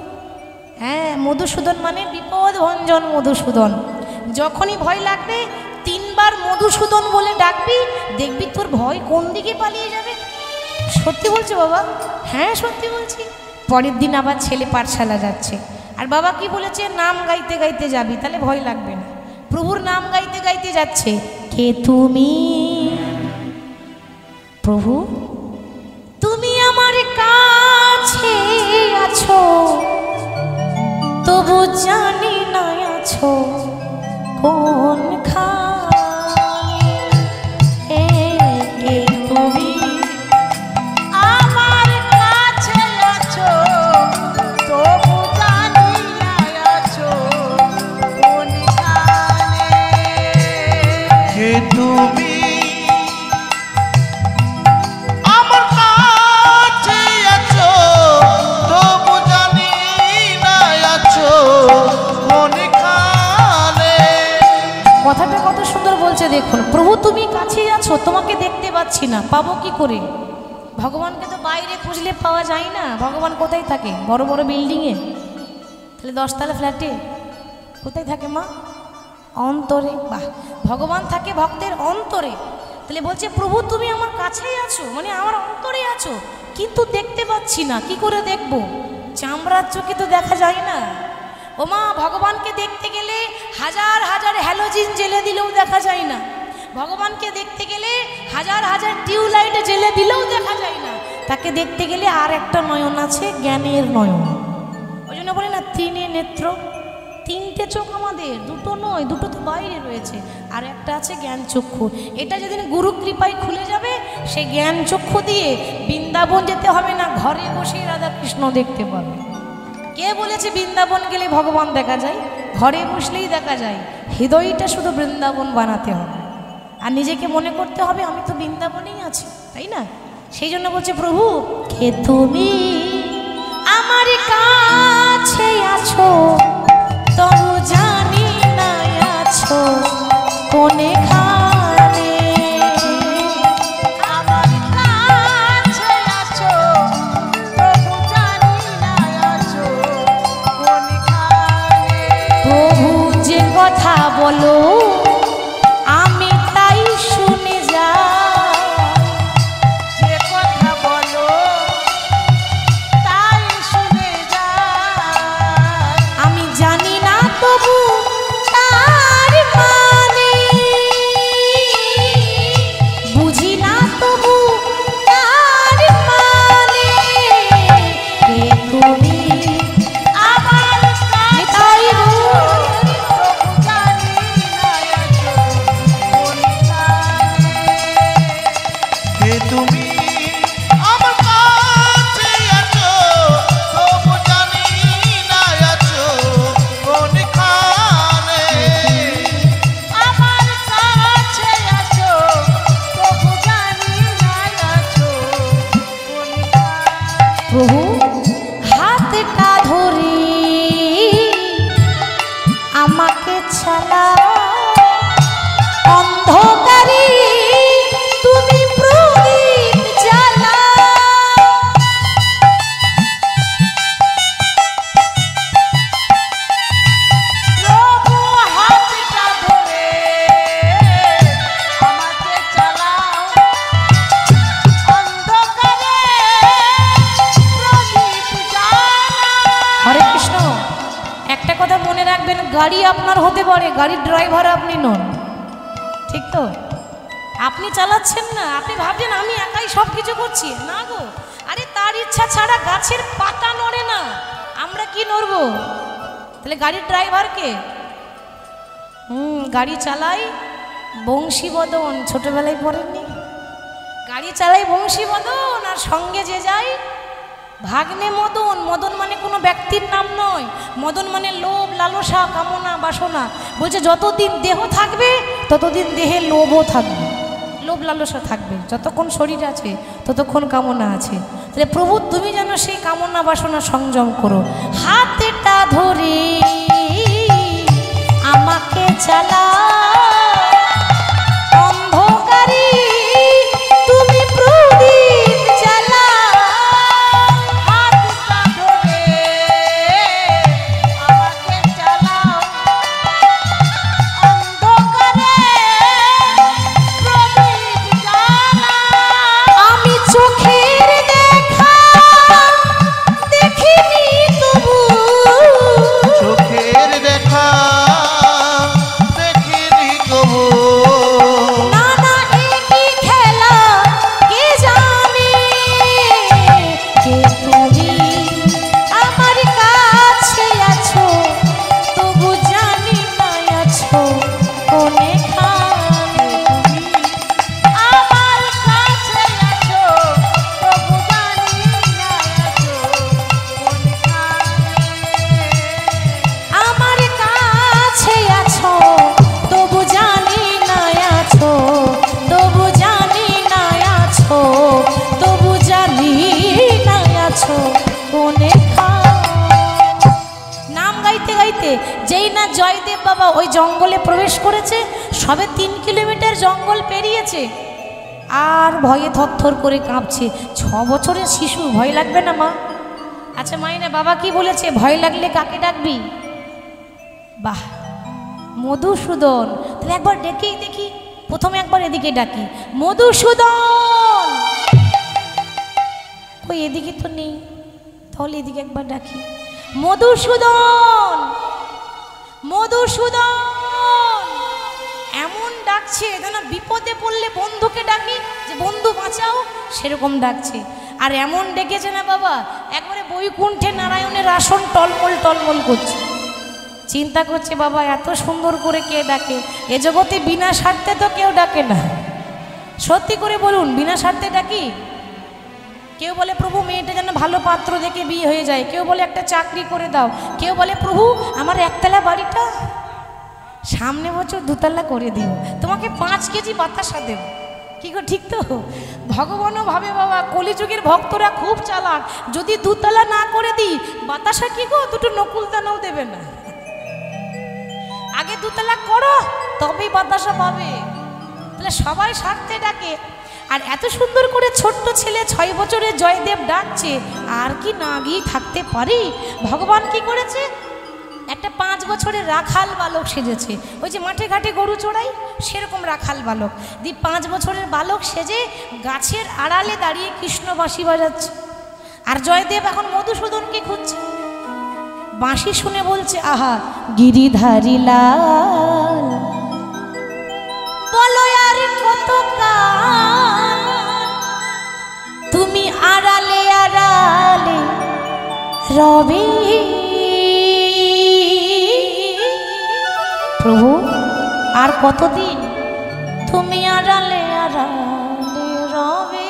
হ্যাঁ, মধুসূদন মানে বিপদ ভঞ্জন মধুসূদন। যখনই ভয় লাগবে 3 বার মধুসূদন বলে ডাকবি, দেখবি তোর ভয় কোন দিকে পালিয়ে যাবে। সত্যি বলছো বাবা? হ্যাঁ সত্যি বলছি। পরের দিন আবার ছেলে পাঠশালা যাচ্ছে, আর বাবা কি বলেছে? নাম গাইতে গাইতে যাবি, তাহলে ভয় লাগবে না। প্রভুর নাম গাইতে গাইতে যাচ্ছে। কে তুমি প্রভু? তুমি আমার কাছে আছো, তবু জানি না আছো কোনখানে। তুমি আমার কাছে আছো, তবু জানি না আছো কোনখানে। কে তুমি আমার কাছে আছো, তবু জানি না আছো কোনখানে। কথাটা কত সুন্দর বলছে দেখুন। প্রভু তুমি কাছে আছো, তোমাকে দেখতে পাচ্ছি না, পাবো কি করে? ভগবানকে তো বাইরে খুঁজলে পাওয়া যায় না। ভগবান কোথায় থাকে? বড় বড় বিল্ডিংয়ে? তাহলে 10 তলা ফ্ল্যাটে? কোথায় থাকে মা? অন্তরে। বাহ, ভগবান থাকে ভক্তের অন্তরে। তাহলে বলছে প্রভু তুমি আমার কাছেই আছো, মানে আমার অন্তরে আছো, কিন্তু দেখতে পাচ্ছি না। কি করে দেখব? চামড়ার চোখে তো দেখা যায় না। ও মা, ভগবানকে দেখতে গেলে হাজার হাজার হ্যালোজিন জেলে দিলেও দেখা যায় না। ভগবানকে দেখতে গেলে হাজার হাজার টিউবলাইট জেলে দিলেও দেখা যায় না। তাকে দেখতে গেলে আর একটা নয়ন আছে, জ্ঞানের নয়ন। ওই জন্য বলে না 3 নেত্র। 3টে চোখ আমাদের, 2টো নয়, 2টো তো বাইরে রয়েছে, আর একটা আছে জ্ঞান চক্ষু। এটা যেদিন গুরু কৃপায় খুলে যাবে, সেই জ্ঞান চক্ষু দিয়ে বৃন্দাবন যেতে হবে না, ঘরে বসেই রাধা কৃষ্ণ দেখতে পাবে। কে বলেছে বৃন্দাবন গেলে ভগবান দেখা যায়? ঘরে বসলেই দেখা যায়। হৃদয়টা শুধু বৃন্দাবন বানাতে হবে, আর নিজেকে মনে করতে হবে আমি তো বৃন্দাবনেই আছি, তাই না? সেই জন্য বলছে প্রভু কে তুমি আমার কাছে আছো, তবু জানি না আছো কোনখানে। আমার কাছে আছো, তবু জানি না আছো কোনখানে। প্রভু যে কথা বলো আমি তাই শুনে যাই, যে কথা বলো তাই শুনে যাই। আমি জানি না তবু তার মানে, বুঝি না তবু তার মানে। কে তুমি আমার কাছে তাই আছো, তবু জানি না আছো কোনখানে। কে তুমি আমার কাছে আছো, তবু জানি না আছো কোনখানে। আমার কাছে আছো, তবু জানি না আছো কোনখানে। প্রভু হাতটা ধরে আমাকে চালা, অন্ধকারে তুমি প্রদীপ জ্বালা। প্রভু হাতটা ধরে আমাকে চালাও, অন্ধকারে প্রদীপ জ্বালাও। হরে কৃষ্ণ। একটা কথা মনে রাখবেন, গাড়ি আপনার হতে পারে, গাড়ির ড্রাইভার আপনি নন, ঠিক তো? আপনি চালাচ্ছেন না, আপনি ভাবছেন আমি একাই সব কিছু করছি, না গো। আরে তার ইচ্ছা ছাড়া গাছের পাতা নড়ে না, আমরা কি নড়বো? তাহলে গাড়ির ড্রাইভার কে? গাড়ি চালাই বংশীবদন, ছোটবেলায় পড়েননি? গাড়ি চালাই বংশীবদন, আর সঙ্গে যে যায় ভাগ্নে মদন। মদন মানে কোনো ব্যক্তির নাম নয়, মদন মানে লোভ, লালসা, কামনা, বাসনা। বলছে যতদিন দেহ থাকবে ততদিন দেহে লোভও থাকবে, লোভ লালসা থাকবে। যতক্ষণ শরীর আছে ততক্ষণ কামনা আছে। তাহলে প্রভু তুমি যেন সেই কামনা বাসনা সংযম করো। হাতটা ধরে আমাকে চালা, মনে নাম গাইতে গাইতে যেই না জয়দেব বাবা ওই জঙ্গলে প্রবেশ করেছে, সবে 3 কিলোমিটার জঙ্গল পেরিয়েছে, আর ভয়ে থরথর করে কাঁপছে। 6 বছরের শিশু, ভয় লাগবে না মা? আচ্ছা মাইনা, বাবা কি বলেছে? ভয় লাগলে কাকে ডাকবি? বাহ, মধুসূদন। তাহলে একবার ডেকেই দেখি। প্রথমে একবার এদিকে ডাকি, মধুসূদন। ওই এদিকে তো নেই, তাহলে এদিকে একবার ডাকি, মধুসূদন, মধুসূদন। এমন ডাকছে যেন বিপদে পড়লে বন্ধুকে ডাকি যে বন্ধু বাঁচাও, সেরকম ডাকছে। আর এমন ডেকেছে না বাবা, একবারে বৈকুণ্ঠে নারায়ণের আসন টলমল টলমল করছে। চিন্তা করছে বাবা এত সুন্দর করে কে ডাকে? এ জগতে বিনা স্বার্থে তো কেউ ডাকে না। সত্যি করে বলুন, বিনা স্বার্থে ডাকি? কেউ বলে প্রভু মেয়েটা যেন ভালো পাত্র দেখে বিয়ে হয়ে যায়, কেউ বলে একটা চাকরি করে দাও, কেউ বলে প্রভু আমার একতলা বাড়িটা সামনে বছর 2তলা করে দিও, তোমাকে 5 কেজি বাতাসা দেব। কি গো, ঠিক তো? ভগবানও ভাবে বাবা কলিযুগের ভক্তরা খুব চালাক, যদি 2তলা না করে দিই বাতাসা কি গো, 2টো নকুল দানাও দেবে না। আগে 2তলা করো তবেই বাতাসা পাবে। তাহলে সবাই স্বার্থে ডাকে। আর এত সুন্দর করে ছোট্ট ছেলে 6 বছরের জয়দেব ডাকছে, আর কি না গিয়ে থাকতে পারি? ভগবান কি করেছে? একটা 5 বছরের রাখাল বালক সেজেছে। ওই যে মাঠে ঘাটে গরু চড়াই, সেরকম রাখাল বালক। 5 বছরের বালক সেজে গাছের আড়ালে দাঁড়িয়ে কৃষ্ণ বাঁশি বাজাচ্ছে। আর জয়দেব এখন মধুসূদনকে খুঁজছে। বাঁশি শুনে বলছে, আহা গিরিধারী লাল, বলো আর কত কাল তুমি আড়ালে আড়ালে রবে। প্রভু আর কতদিন তুমি আড়ালে আড়ালে রবে?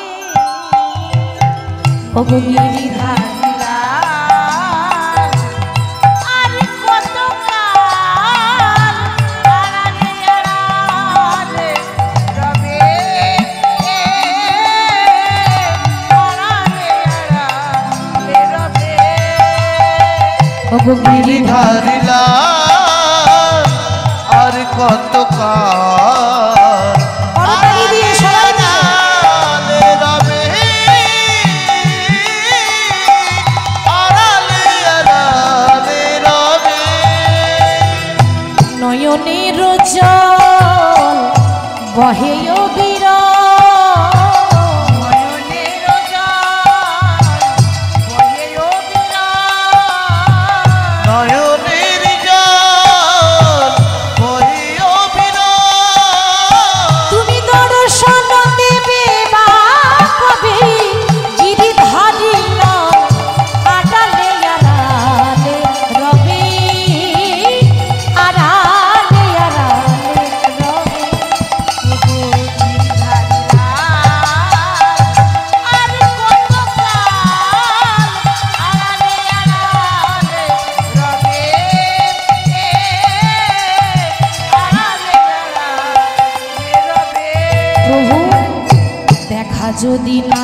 ও গিরিধারী গিরিধারী লাল, আর কত কাল আড়ালে রবে, আড়ালে আড়ালে রবে। নয়নের জল বহে বিরল, যদি না